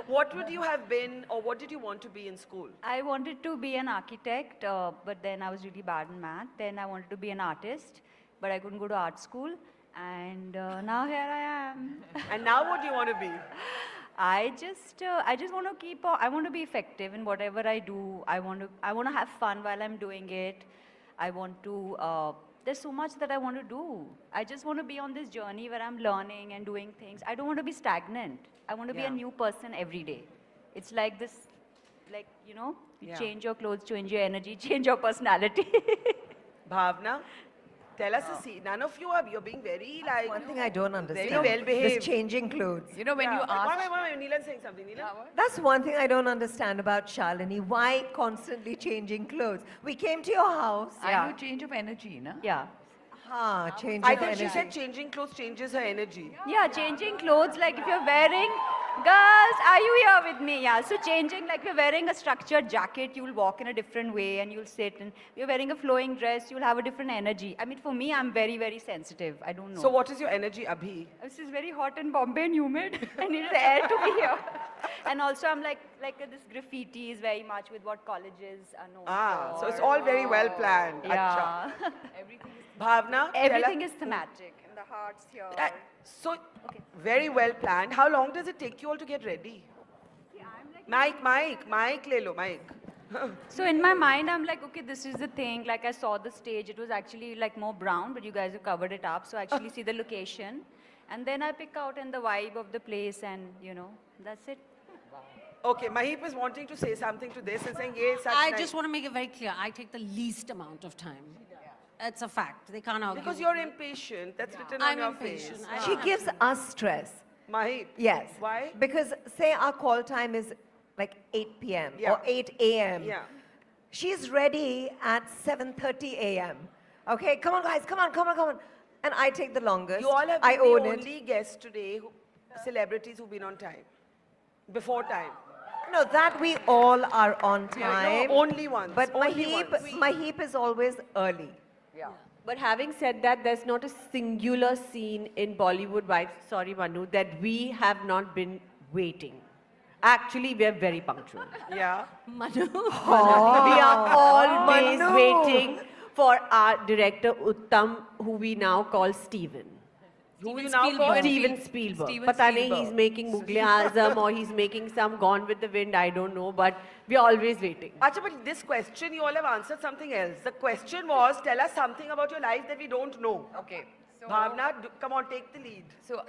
What would you have been, or what did you want to be in school?
I wanted to be an architect, but then I was really bad in math. Then I wanted to be an artist, but I couldn't go to art school. And now here I am.
And now what do you want to be?
I just want to keep. I want to be effective in whatever I do. I want to have fun while I'm doing it. I want to. There's so much that I want to do. I just want to be on this journey where I'm learning and doing things. I don't want to be stagnant. I want to be a
Yeah.
new person every day. It's like this, like, you know, you
Yeah.
change your clothes, change your energy, change your personality.
Bhavna, tell us a scene. None of you are, you're being very like,
One thing I don't understand.
Very well behaved.
This changing clothes.
You know, when you ask...
One minute, Neelan's saying something. Neelan?
That's one thing I don't understand about Shalini. Why constantly changing clothes? We came to your house.
Are you change of energy, na?
Yeah.
Change
I
of
think
energy.
she said changing clothes changes her energy.
Yeah, changing clothes, like if you're wearing, girls, are you here with me? Yeah, so changing, like if you're wearing a structured jacket, you'll walk in a different way and you'll sit. And if you're wearing a flowing dress, you'll have a different energy. I mean, for me, I'm very, very sensitive. I don't know.
So what is your energy, Abhi?
This is very hot in Bombay and humid. I need the air to be here. And also, I'm like this graffiti is very much with what colleges are known
Ah,
for.
so it's all very well planned.
Yeah.
Bhavna,
Everything is thematic. And the hearts here.
So, very well planned. How long does it take you all to get ready? Mic, le lo, mic.
So in my mind, I'm like, okay, this is the thing. Like I saw the stage. It was actually like more brown, but you guys have covered it up. So I actually see the location. And then I pick out and the vibe of the place and, you know, that's it.
Okay, Mahip is wanting to say something to this and saying, yes, such
I
nice.
just want to make it very clear. I take the least amount of time. It's a fact. They can't argue.
Because
with
you're
me.
impatient. That's written on
I'm
your
impatient.
face.
I
She
am.
gives us stress.
Mahip.
Yes.
Why?
Because say our call time is like 8 p.m.
Yeah.
or 8 a.m.
Yeah.
She's ready at 7:30 a.m. Okay, come on guys, come on. And I take the longest.
You all have
I
been
own
the
it.
only guests today, celebrities who've been on time. Before time.
No, that we all are on
Yeah,
time.
no, only once.
But
only
Mahip,
once.
Mahip is always early.
Yeah.
But having said that, there's not a singular scene in Bollywood Wives, sorry Manu, that we have not been waiting. Actually, we are very punctual.
Yeah.
Manu.
We are always
Manu.
waiting for our director Uttam, who we now call Steven.
Who you
Steven
now call?
Spielberg.
Steven Spielberg.
Steven
Pata nahi,
Spielberg.
he's making Mughal Azam or he's making some Gone with the Wind, I don't know, but we are always waiting.
Acha, but this question, you all have answered something else. The question was, tell us something about your life that we don't know.
Okay. So,
Bhavna, come on, take the lead.
so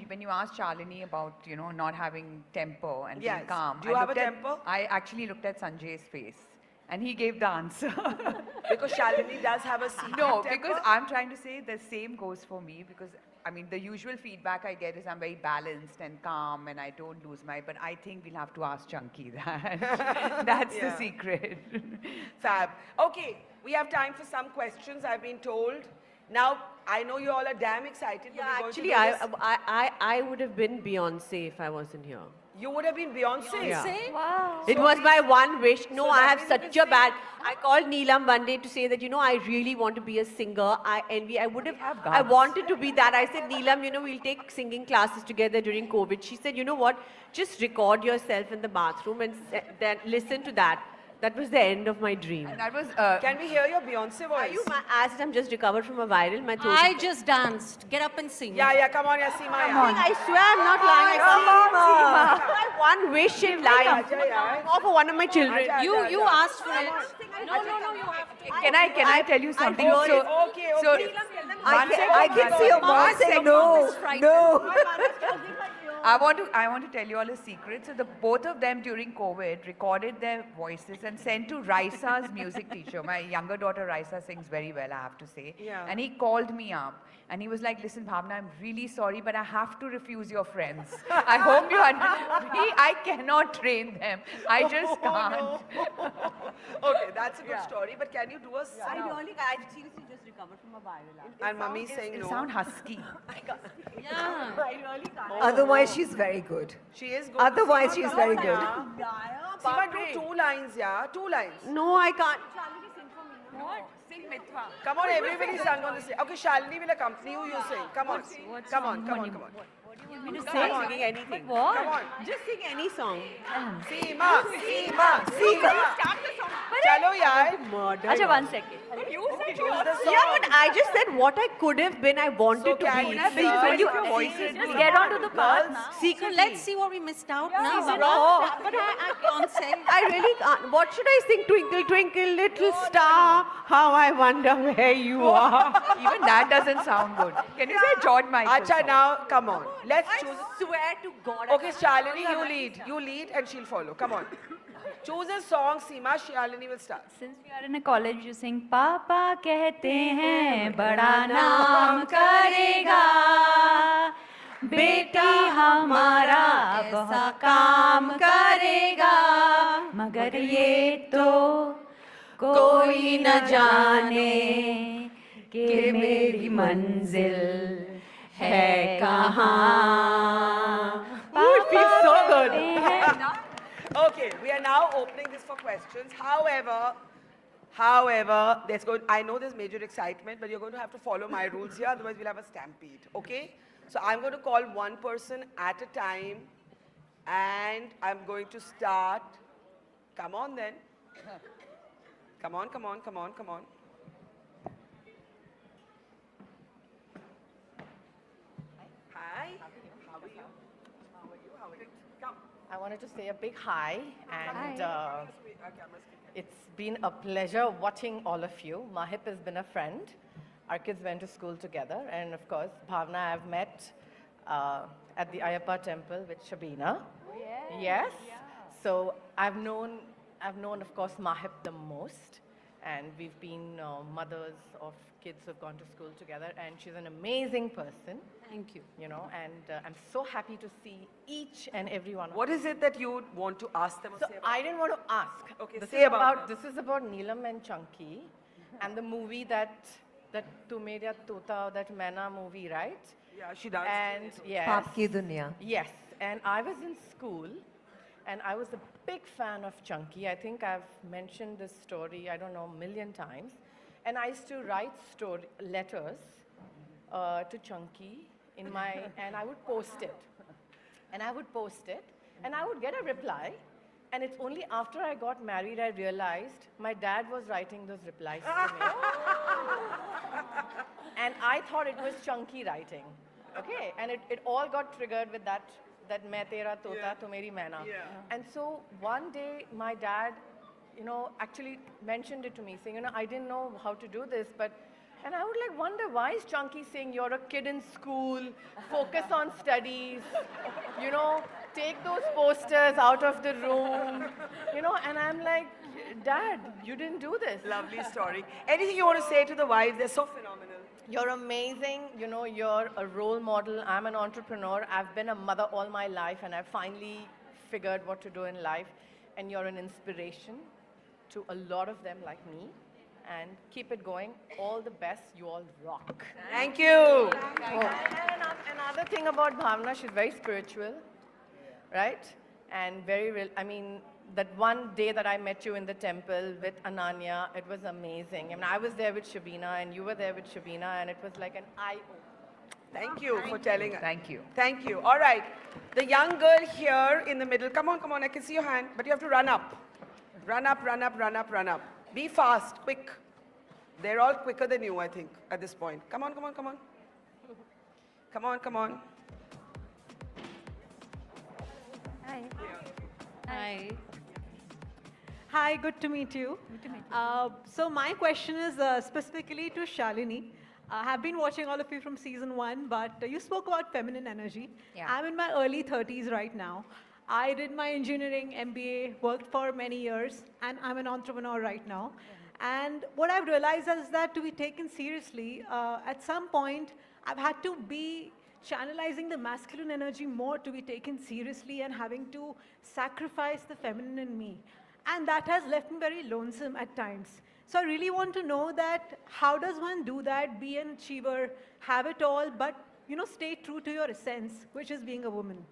when you asked Shalini about, you know, not having temper and
Yes.
being calm.
Do you
I
have a
looked at-
temper?
I actually looked at Sanjay's face. And he gave the answer.
Because Shalini does have a secret
No,
temper.
because I'm trying to say the same goes for me because I mean the usual feedback I get is I'm very balanced and calm and I don't lose my, but I think we'll have to ask Chunky that. That's
Yeah.
the secret.
Fab. Okay, we have time for some questions, I've been told. Now, I know you all are damn excited. but
Yeah,
we're going to
actually,
do this.
I would have been Beyonce if I wasn't here.
You would have been Beyonce.
Say?
Wow.
It was my one wish. No,
so
I
that
have
means you
such
can
a bad. I called Neelam one day to say that, you know, I really want to be a singer. I envy. I would have. I wanted to be that. I said, Neelam, you know, we'll take singing classes together during COVID. She said, you know what? Just record yourself in the bathroom and then listen to that. That was the end of my dream.
And that was.
Can we hear your Beyonce voice?
My ass, I'm just recovered from a viral. My throat
I
is-
just danced. Get up and sing.
Yeah, come on, yeah, Seema. Yeah.
I swear I'm not lying. I got one wish in life. Or for one of my children.
You asked for it. No, you have to.
Can I tell you something?
Okay,
So,
okay.
so
I can see your mom saying no, no.
I want to tell you all a secret. So the both of them during COVID recorded their voices and sent to Raisa's music teacher. My younger daughter Raisa sings very well, I have to say.
Yeah.
And he called me up and he was like, "Listen, Bhavna, I'm really sorry, but I have to refuse your friends. I hope you understand. I cannot train them. I just can't."
Okay, that's a good story. But can you do a song?
I seriously just recovered from a viral.
And mummy saying
It'll
no.
sound husky.
Yeah.
Otherwise, she's very good.
She is good.
Otherwise,
Seema,
she's
come
very
on,
good.
yeah. Seema, do 2 lines, yeah? 2 lines.
No, I can't.
Sing Mithwa.
Come on, everybody sung on the stage. Okay, Shalini will accompany you, you sing. Come on. Come on.
Singing anything.
What?
Come on.
Just sing any song.
Seema. Chalo, yaar.
Murder.
Acha, 1 second.
Okay, choose the song.
Yeah, but I just said what I could have been. I wanted
So
to
can
be.
you
Sing
sing
when you-
your voices?
Just get on to the part now.
So let's see what we missed out now.
season
Baba.
4.
But I can't say.
I really can't. What should I sing? Twinkle, twinkle, little star. How I wonder where you are.
Even that doesn't sound good. Can you say George Michael?
Acha,
song?
now, come on. Let's choose.
Swear to God.
Okay, Shalini, you lead. You lead and she'll follow. Come on. Choose a song, Seema. Shalini will start.
Since we are in a college, you sing पापा कहते हैं बड़ा नाम करेगा बेटा हमारा ऐसा काम करेगा मगर ये तो कोई न जाने कि मेरी मंजिल है कहाँ
It feels so good.
कहते हैं
Okay, we are now opening this for questions. However, there's going. I know there's major excitement, but you're going to have to follow my rules here. Otherwise, we'll have a stampede. Okay? So I'm going to call one person at a time, and I'm going to start. Come on, then. Come on. Hi. How are you? Come.
I wanted to say a big hi, and
Hi.
it's been a pleasure watching all of you. Mahip has been a friend. Our kids went to school together, and of course, Bhavna I've met at the Ayappa temple with Shabina. Yes. So I've known, of course, Mahip the most, and we've been mothers of kids who've gone to school together, and she's an amazing person.
Thank you.
You know, and I'm so happy to see each and every one of
What is it that you would want to ask them or
So
say about
I didn't want to ask.
Okay,
this
say
is
about
this is about Neelam and Chunky, and the movie that Tu Mera Tota, that Maina movie, right?
Yeah, she does.
And yes,
Paap ki dunya.
yes, and I was in school, and I was a big fan of Chunky. I think I've mentioned this story, I don't know, a million times. And I used to write letters to Chunky in my, and I would post it. And I would post it, and I would get a reply. And it's only after I got married I realized my dad was writing those replies to me. And I thought it was Chunky writing. Okay? And it all got triggered with that Main Tera Tota, Tu Meri Maina.
Yeah.
And so one day my dad, actually mentioned it to me, saying, I didn't know how to do this, and I would wonder, why is Chunky saying you're a kid in school, focus on studies, take those posters out of the room, and I'm like, Dad, you didn't do this.
Lovely story. Anything you want to say to the wives? They're so phenomenal.
You're amazing, you're a role model. I'm an entrepreneur. I've been a mother all my life, and I've finally figured what to do in life. And you're an inspiration to a lot of them like me. And keep it going. All the best. You all rock.
Thank you.
And another thing about Bhavna, she's very spiritual, right? And very real. I mean, that one day that I met you in the temple with Ananya, it was amazing. I mean, I was there with Shabina, and you were there with Shabina, and it was like an eye-opener.
Thank you for telling us.
Thank you.
Thank you. All right. The young girl here in the middle. Come on. I can see your hand, but you have to run up. Run up, run up, run up, run up. Be fast, quick. They're all quicker than you, I think, at this point. Come on, come on, come on. Come on, come on.
Hi.
Hi, good to meet you. So my question is specifically to Shalini. I have been watching all of you from season 1, but you spoke about feminine energy.
Yeah.
I'm in my early 30s right now. I did my engineering MBA, worked for many years, and I'm an entrepreneur right now. And what I've realized is that to be taken seriously, at some point, I've had to be channelizing the masculine energy more to be taken seriously and having to sacrifice the feminine in me. And that has left me very lonesome at times. So I really want to know that how does one do that, be an achiever, have it all, but stay true to your essence, which is being a woman.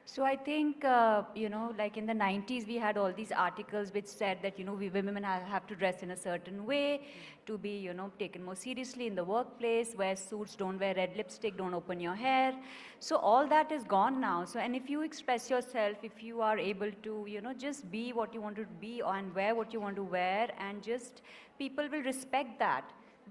So I think, like in the 90s, we had all these articles which said that, we women have to dress in a certain way to be, taken more seriously in the workplace, wear suits, don't wear red lipstick, don't open your hair. So all that is gone now. So, and if you express yourself, if you are able to, just be what you want to be and wear what you want to wear, and just people will respect that.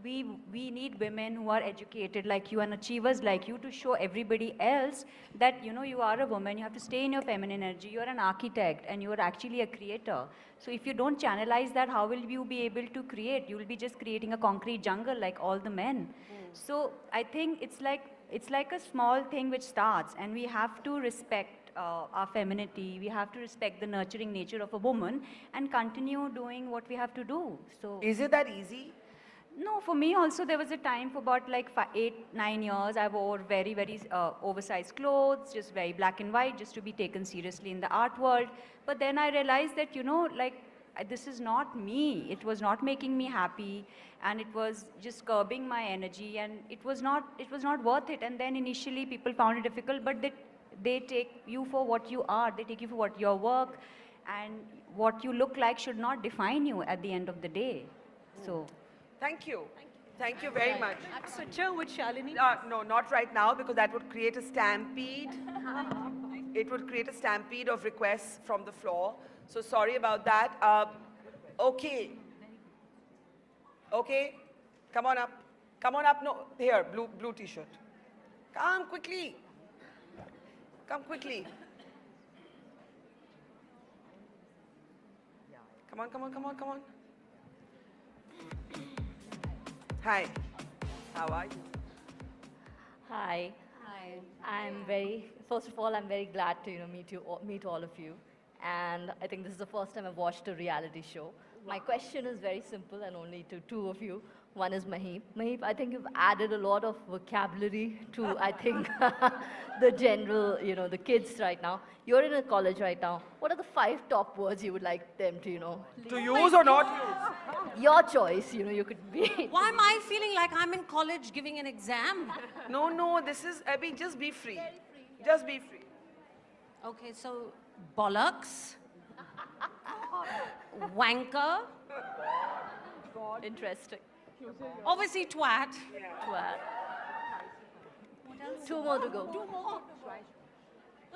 We need women who are educated like you and achievers like you to show everybody else that you are a woman, you have to stay in your feminine energy, you are an architect and you are actually a creator. So if you don't channelize that, how will you be able to create? You will be just creating a concrete jungle like all the men. So I think it's like a small thing which starts, and we have to respect our femininity, we have to respect the nurturing nature of a woman and continue doing what we have to do. So
Is it that easy?
no, for me also there was a time for about like 8-9 years I wore very, very oversized clothes, just very black and white, just to be taken seriously in the art world. But then I realized that, this is not me. It was not making me happy, and it was just curbing my energy, and it was not worth it. And then initially people found it difficult, but they take you for what you are. They take you for what your work, and what you look like should not define you at the end of the day. So.
Thank you. Thank you very much.
Picture with Shalini.
No, not right now, because that would create a stampede. It would create a stampede of requests from the floor. So sorry about that. Okay. Okay. Come on up. Come on up. No, here, blue t-shirt. Come quickly. Come quickly. Come on, come on, come on, come on. Hi. How are you?
Hi. First of all, I'm very glad to meet all of you. And I think this is the first time I've watched a reality show. My question is very simple, and only to two of you. One is Maheep. Maheep, I think you've added a lot of vocabulary to, I think, the general, the kids right now. You're in a college right now. What are the 5 top words you would like them to,
To use or not use?
Your choice, you could be.
Why am I feeling like I'm in college giving an exam?
No, just be free. Just be free.
Okay, so bollocks, wanker,
Interesting.
obviously twat.
Twat. 2 more to go.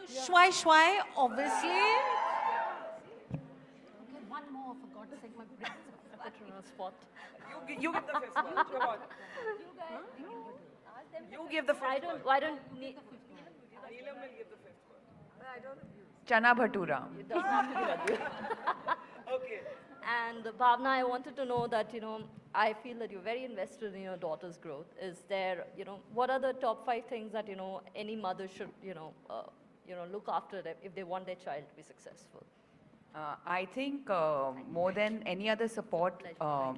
Shwai shwai, obviously. Okay, one more, for God's sake, my brain's
Put her on the spot.
You give the 5th one. Come on. You give the 5th one.
Why don't need...
Neelam will give the 5th one.
Chana Bhatura.
It doesn't have to be Radhu.
Okay.
And Bhavna, I wanted to know that, I feel that you're very invested in your daughter's growth. Is there, what are the top 5 things that, any mother should, look after them if they want their child to be successful?
I think more than any other support,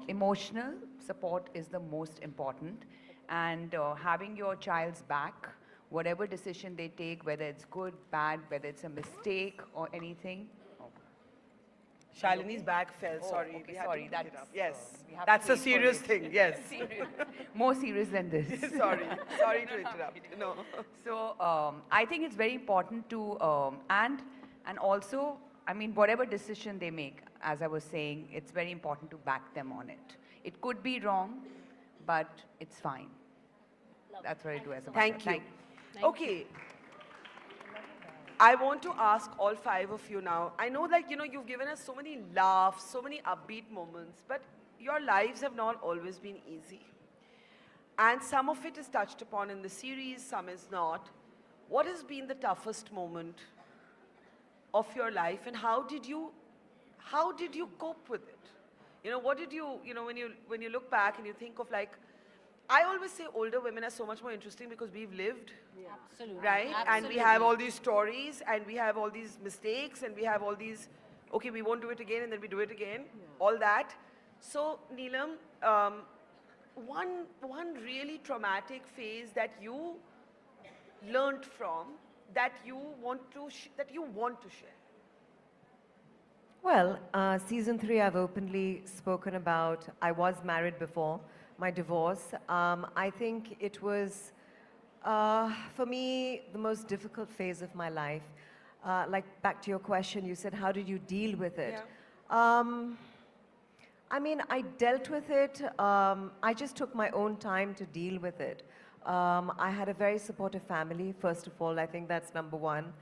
emotional support is the most important. And having your child's back, whatever decision they take, whether it's good, bad, whether it's a mistake or anything.
Shalini's bag fell, sorry.
Okay,
We had to
sorry.
pick
That's,
it up. Yes,
we have
that's
to
a
wait for
serious
it.
thing, yes.
More serious than this.
Sorry to interrupt. No.
So I think it's very important to, and also, I mean, whatever decision they make, as I was saying, it's very important to back them on it. It could be wrong, but it's fine. That's what I do as a mother.
Thank you. Okay. I want to ask all 5 of you now. I know, like, you've given us so many laughs, so many upbeat moments, but your lives have not always been easy. And some of it is touched upon in the series, some is not. What has been the toughest moment of your life, and how did you cope with it? What did you, when you look back and you think of, like, I always say older women are so much more interesting because we've lived,
Absolutely.
right? And we have all these stories, and we have all these mistakes, and we have all these, okay, we won't do it again, and then we do it again, all that. So, Neelam, one really traumatic phase that you learned from, that you want to share.
Well, season 3, I've openly spoken about, I was married before my divorce. I think it was, for me, the most difficult phase of my life. Like, back to your question, you said, how did you deal with it?
Yeah.
I mean, I dealt with it. I just took my own time to deal with it. I had a very supportive family, first of all. I think that's number one.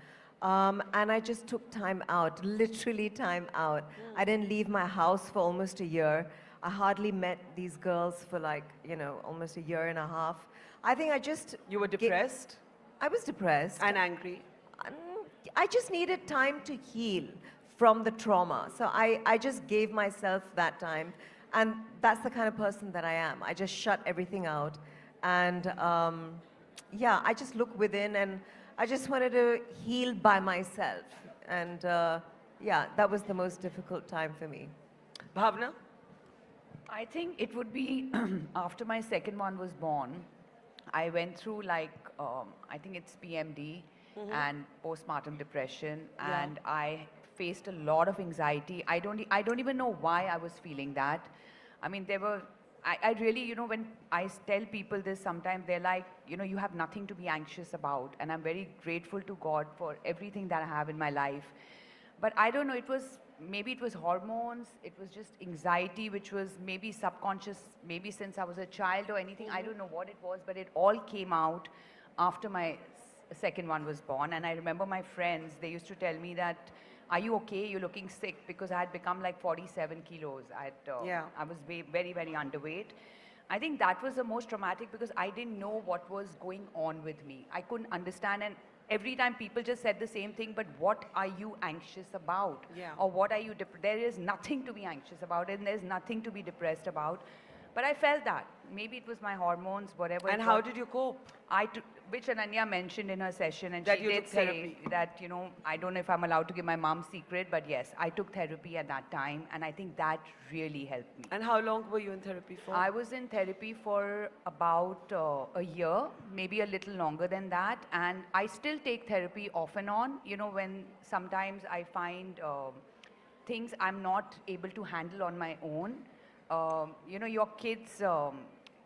And I just took time out, literally time out. I didn't leave my house for almost a year. I hardly met these girls for, like, almost a year and a half. I think I just...
You were depressed?
I was depressed.
And angry?
I just needed time to heal from the trauma. So I just gave myself that time. And that's the kind of person that I am. I just shut everything out. And yeah, I just look within, and I just wanted to heal by myself. And yeah, that was the most difficult time for me.
Bhavna?
I think it would be after my second one was born. I went through, like, I think it's PMD and postpartum depression, and I faced a lot of anxiety. I don't even know why I was feeling that. I mean, I really, when I tell people this, sometimes they're like, you have nothing to be anxious about. And I'm very grateful to God for everything that I have in my life. But I don't know, maybe it was hormones, it was just anxiety, which was maybe subconscious, maybe since I was a child or anything. I don't know what it was, but it all came out after my second one was born. And I remember my friends, they used to tell me that, are you okay? You're looking sick, because I had become like 47 kilos. I was very, very underweight. I think that was the most traumatic, because I didn't know what was going on with me. I couldn't understand, and every time people just said the same thing, but what are you anxious about?
Yeah.
Or what are you, there is nothing to be anxious about, and there's nothing to be depressed about. But I felt that. Maybe it was my hormones, whatever.
And how did you cope?
Which Ananya mentioned in her session, and
That
she
you
did
took
say
therapy.
that, I don't know if I'm allowed to give my mom's secret, but yes, I took therapy at that time, and I think that really helped me.
And how long were you in therapy for?
I was in therapy for about a year, maybe a little longer than that, and I still take therapy off and on, when sometimes I find things I'm not able to handle on my own. Your kids,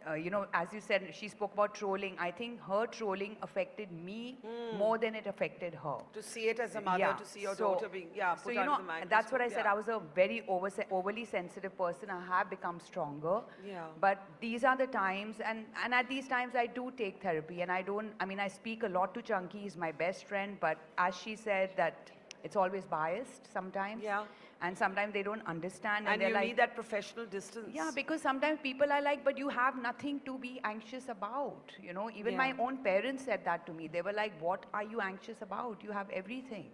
as you said, she spoke about trolling. I think her trolling affected me more than it affected her.
To see it as a mother, to see your daughter being, put under the microscope.
That's what I said. I was a very overly sensitive person. I have become stronger.
Yeah.
But these are the times, and at these times I do take therapy, and I speak a lot to Chunky. He's my best friend, but as she said, that it's always biased sometimes.
Yeah.
And sometimes they don't understand.
And
they're
you
like,
need that professional distance.
yeah, because sometimes people are like, but you have nothing to be anxious about. Even my own parents said that to me. They were like, what are you anxious about? You have everything.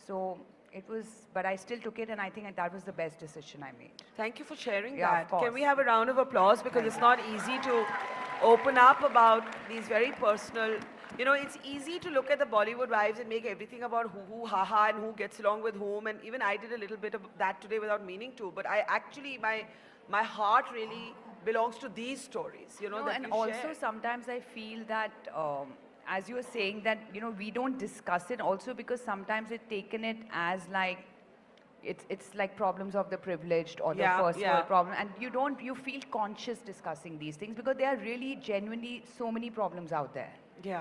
So it was, but I still took it, and I think that was the best decision I made.
Thank you for sharing
Yeah,
that.
of course.
Can we have a round of applause? Because it's not easy to open up about these very personal, it's easy to look at the Bollywood wives and make everything about who, ha, and who gets along with whom. And even I did a little bit of that today without meaning to. But I actually, my heart really belongs to these stories, that
and
you
also
share.
sometimes I feel that, as you were saying, that, we don't discuss it also, because sometimes it's taken it as like, it's like problems of the privileged or the first world problem, and you feel conscious discussing these things, because there are really genuinely so many problems out there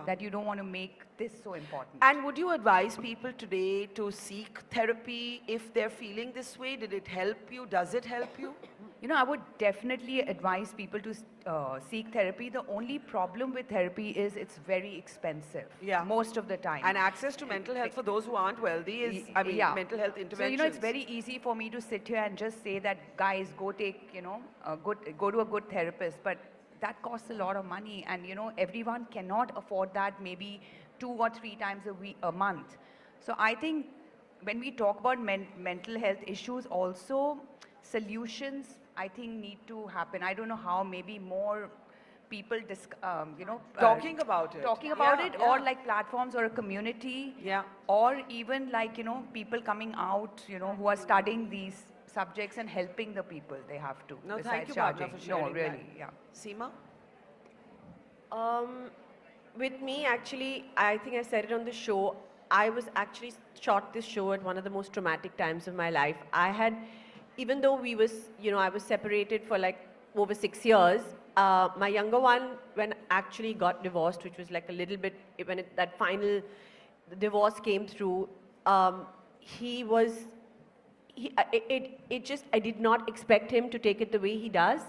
that you don't want to make this so important.
And would you advise people today to seek therapy if they're feeling this way? Did it help you? Does it help you?
I would definitely advise people to seek therapy. The only problem with therapy is it's very expensive.
Yeah.
Most of the time.
And access to mental health for those who aren't wealthy is, I mean,
Yeah.
mental health
So,
interventions.
it's very easy for me to sit here and just say that, guys, go take, go to a good therapist. But that costs a lot of money. And, everyone cannot afford that maybe 2 or 3 times a month. So I think when we talk about mental health issues also, solutions, I think, need to happen. I don't know how, maybe more people,
Talking about it.
talking about
Yeah,
it, or
yeah.
like platforms or a community,
Yeah.
or even like, people coming out, who are studying these subjects and helping the people they have to.
No, thank
besides
you,
charging.
Bhavna, for sharing
No, really,
that.
yeah.
Seema?
With me, actually, I think I said it on the show. I was actually shot this show at one of the most traumatic times of my life. I had, even though I was separated for like over 6 years. My younger one, when actually got divorced, which was like a little bit, when that final divorce came through, I did not expect him to take it the way he does.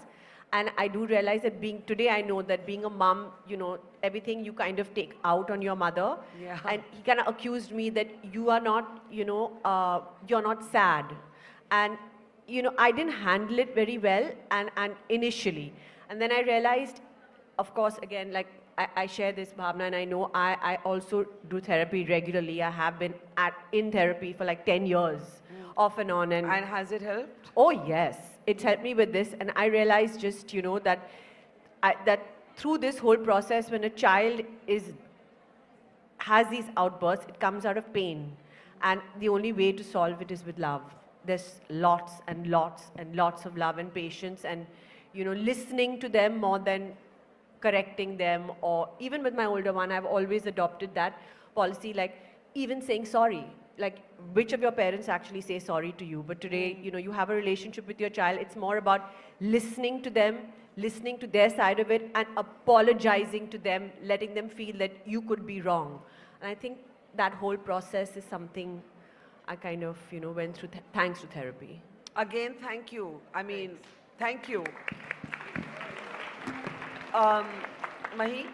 And I do realize that today I know that being a mom, everything you kind of take out on your mother.
Yeah.
And he kind of accused me that you are not, you're not sad. And, I didn't handle it very well and initially. And then I realized, of course, again, like I share this, Bhavna, and I know I also do therapy regularly. I have been in therapy for like 10 years, off and on.
And has it helped?
Oh, yes. It's helped me with this. And I realized just, that through this whole process, when a child has these outbursts, it comes out of pain. And the only way to solve it is with love. There's lots and lots and lots of love and patience and, listening to them more than correcting them. Or even with my older one, I've always adopted that policy, like even saying sorry. Like, which of your parents actually say sorry to you? But today, you have a relationship with your child. It's more about listening to them, listening to their side of it, and apologizing to them, letting them feel that you could be wrong. And I think that whole process is something I kind of, went through thanks to therapy.
Again, thank you. I mean, thank you. Mahi,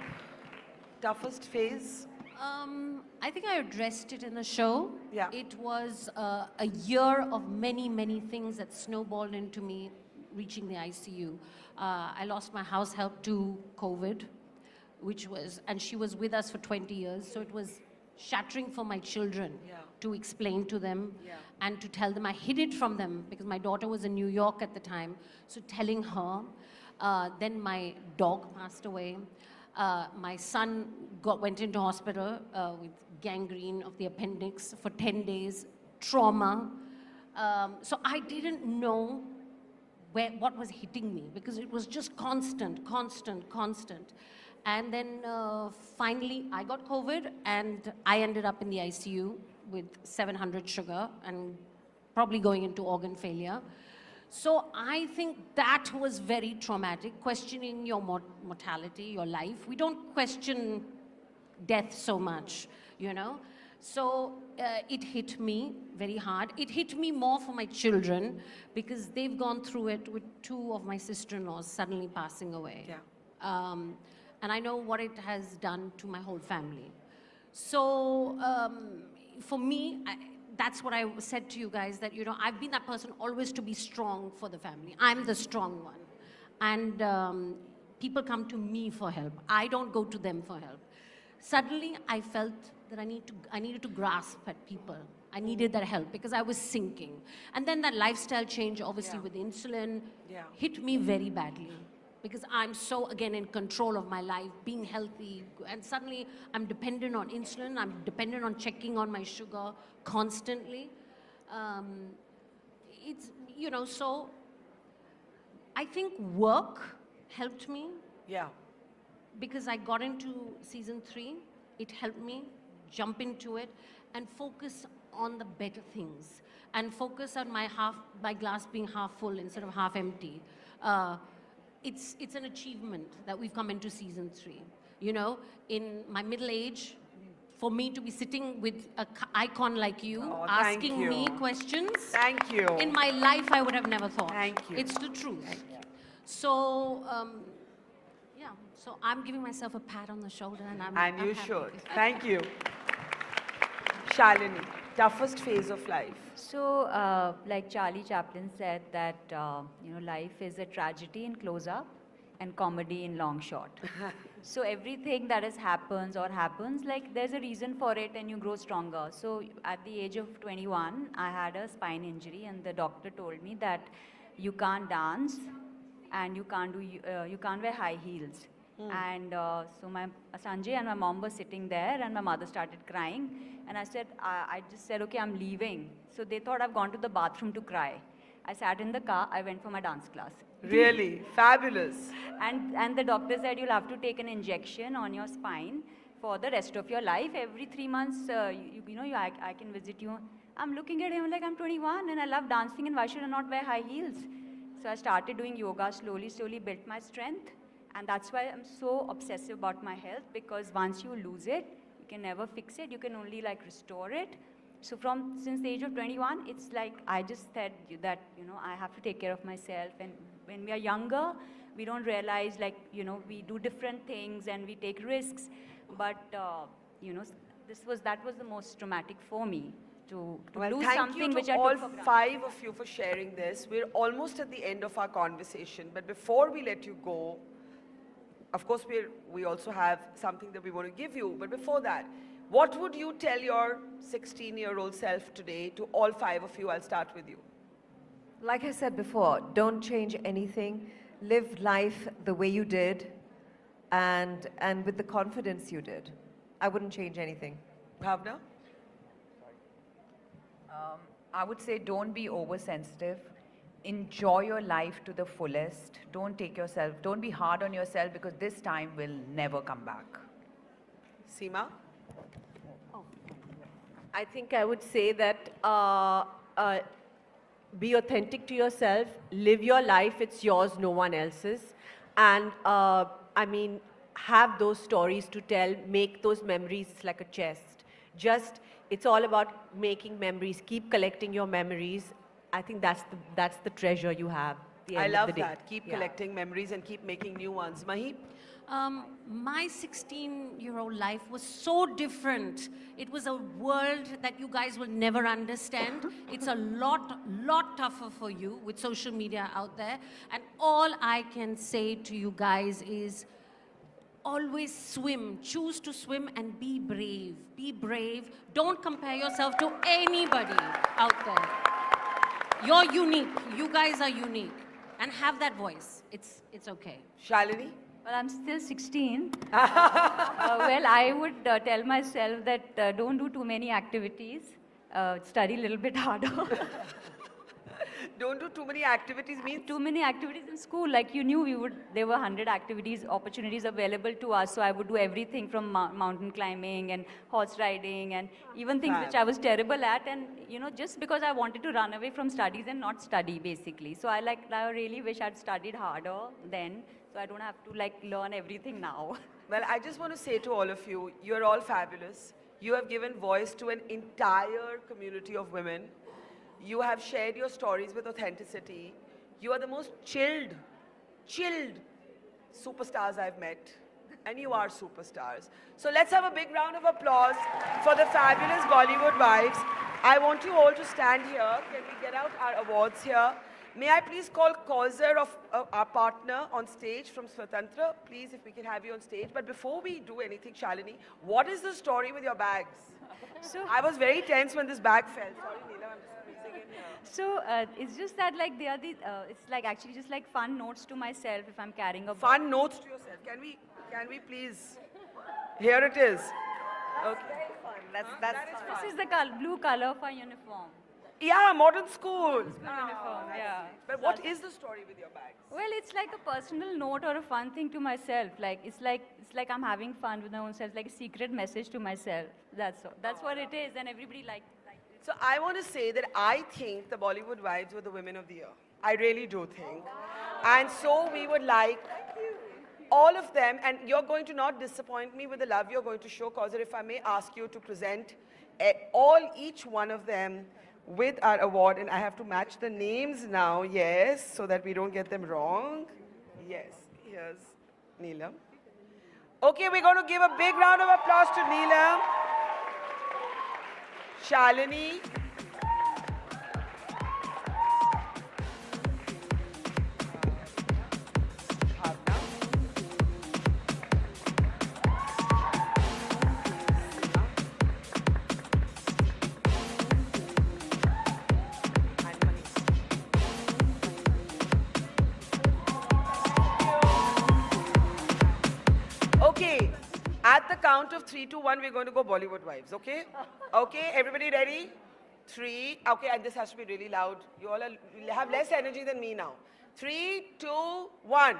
toughest phase?
I think I addressed it in the show.
Yeah.
It was a year of many, many things that snowballed into me reaching the ICU. I lost my house help to COVID, and she was with us for 20 years, so it was shattering for my children to explain to them and to tell them. I hid it from them because my daughter was in New York at the time, so telling her. Then my dog passed away. My son went into hospital with gangrene of the appendix for 10 days, trauma. So I didn't know what was hitting me because it was just constant. And then finally I got COVID and I ended up in the ICU with 700 sugar and probably going into organ failure. So I think that was very traumatic, questioning your mortality, your life. We don't question death so much, So it hit me very hard. It hit me more for my children because they've gone through it with 2 of my sister-in-laws suddenly passing away.
Yeah.
And I know what it has done to my whole family. So for me, that's what I said to you guys, that, I've been that person always to be strong for the family. I'm the strong one. And people come to me for help. I don't go to them for help. Suddenly, I felt that I needed to grasp at people. I needed that help because I was sinking. And then that lifestyle change, obviously, with insulin, hit me very badly. Because I'm so, again, in control of my life, being healthy, and suddenly I'm dependent on insulin, I'm dependent on checking on my sugar constantly. So I think work helped me.
Yeah.
Because I got into season 3, it helped me jump into it and focus on the better things and focus on my glass being half full instead of half empty. It's an achievement that we've come into season 3. In my middle age, for me to be sitting with an icon like you,
Oh, thank
asking me
you.
questions.
Thank you.
In my life, I would have never thought.
Thank you.
It's the truth. So, yeah, so I'm giving myself a pat on the shoulder and I'm
And
I'm
you
happy.
should. Thank you. Shalini, toughest phase of life.
So, like Charlie Chaplin said that, life is a tragedy in close-up and comedy in long shot. So everything that happens, like there's a reason for it and you grow stronger. So at the age of 21, I had a spine injury and the doctor told me that you can't dance and you can't wear high heels. And so my Sanjay and my mom were sitting there and my mother started crying and I just said, okay, I'm leaving. So they thought I've gone to the bathroom to cry. I sat in the car, I went for my dance class.
Really? Fabulous.
And the doctor said you'll have to take an injection on your spine for the rest of your life. Every 3 months, I can visit you. I'm looking at him like I'm 21 and I love dancing and why should I not wear high heels? So I started doing yoga slowly built my strength. And that's why I'm so obsessive about my health, because once you lose it, you can never fix it. You can only restore it. So since the age of 21, it's like I just said that, I have to take care of myself. And when we are younger, we don't realize we do different things and we take risks. But, that was the most traumatic for me to
Well,
lose
thank
something
you
which
to
I
all
took for granted.
5 of you for sharing this. We're almost at the end of our conversation, but before we let you go, of course, we also have something that we want to give you. But before that, what would you tell your 16-year-old self today, to all 5 of you? I'll start with you.
Like I said before, don't change anything. Live life the way you did and with the confidence you did. I wouldn't change anything.
Bhavna?
I would say don't be oversensitive. Enjoy your life to the fullest. Don't be hard on yourself, because this time will never come back.
Seema?
I think I would say that be authentic to yourself, live your life, it's yours, no one else's. And have those stories to tell, make those memories. It's like a chest. It's all about making memories, keep collecting your memories. I think that's the treasure you have. At the
I
end of
love
the day.
that. Keep collecting memories and keep making new ones. Mahip?
My 16-year-old life was so different. It was a world that you guys will never understand. It's a lot tougher for you with social media out there. And all I can say to you guys is always swim. Choose to swim and be brave. Be brave. Don't compare yourself to anybody out there. You're unique. You guys are unique. And have that voice. It's okay.
Shalini?
Well, I'm still 16. Well, I would tell myself that don't do too many activities. Study a little bit harder.
Don't do too many activities means?
Too many activities in school. Like you knew there were 100 opportunities available to us. So I would do everything from mountain climbing and horse riding and even things which I was terrible at. And, just because I wanted to run away from studies and not study, basically. So I really wish I'd studied harder then. So I don't have to learn everything now.
Well, I just want to say to all of you, you're all fabulous. You have given voice to an entire community of women. You have shared your stories with authenticity. You are the most chilled superstars I've met. And you are superstars. So let's have a big round of applause for the fabulous Bollywood wives. I want you all to stand here. Can we get out our awards here? May I please call Kauser, of our partner, on stage from Swatantra? Please, if we can have you on stage. But before we do anything, Shalini, what is the story with your bags? I was very tense when this bag fell. Sorry, Neelam, I'm just squeezing in here.
So it's just that they are it's actually just fun notes to myself if I'm carrying a
Fun notes to yourself. Can we please? Here it is. Okay.
That's fun.
This is the blue color for uniform.
Yeah, modern school.
Uniform, yeah.
But what is the story with your bags?
Well, it's like a personal note or a fun thing to myself. It's like I'm having fun with my own self, like a secret message to myself. That's all. That's what it is, and everybody liked it.
So I want to say that I think the Bollywood wives were the women of the year. I really do think. And so we would like all of them, and you're going to not disappoint me with the love you're going to show, Kausar, if I may ask you to present each one of them with our award, and I have to match the names now, yes, so that we don't get them wrong. Yes, here's Neelam. Okay, we're going to give a big round of applause to Neelam, Shalini, Bhavna, and Manish. Okay, at the count of 3, 2, 1, we're going to go Bollywood Wives, okay? Okay, everybody ready? 3, okay, and this has to be really loud. You all will have less energy than me now. 3, 2, 1.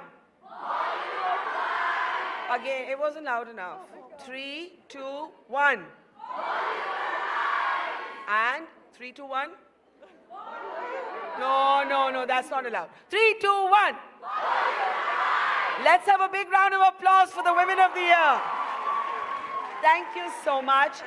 Again, it wasn't loud enough. 3, 2, 1. And 3, 2, 1. No, that's not allowed. 3, 2, 1. Let's have a big round of applause for the Women of the Year. Thank you so much.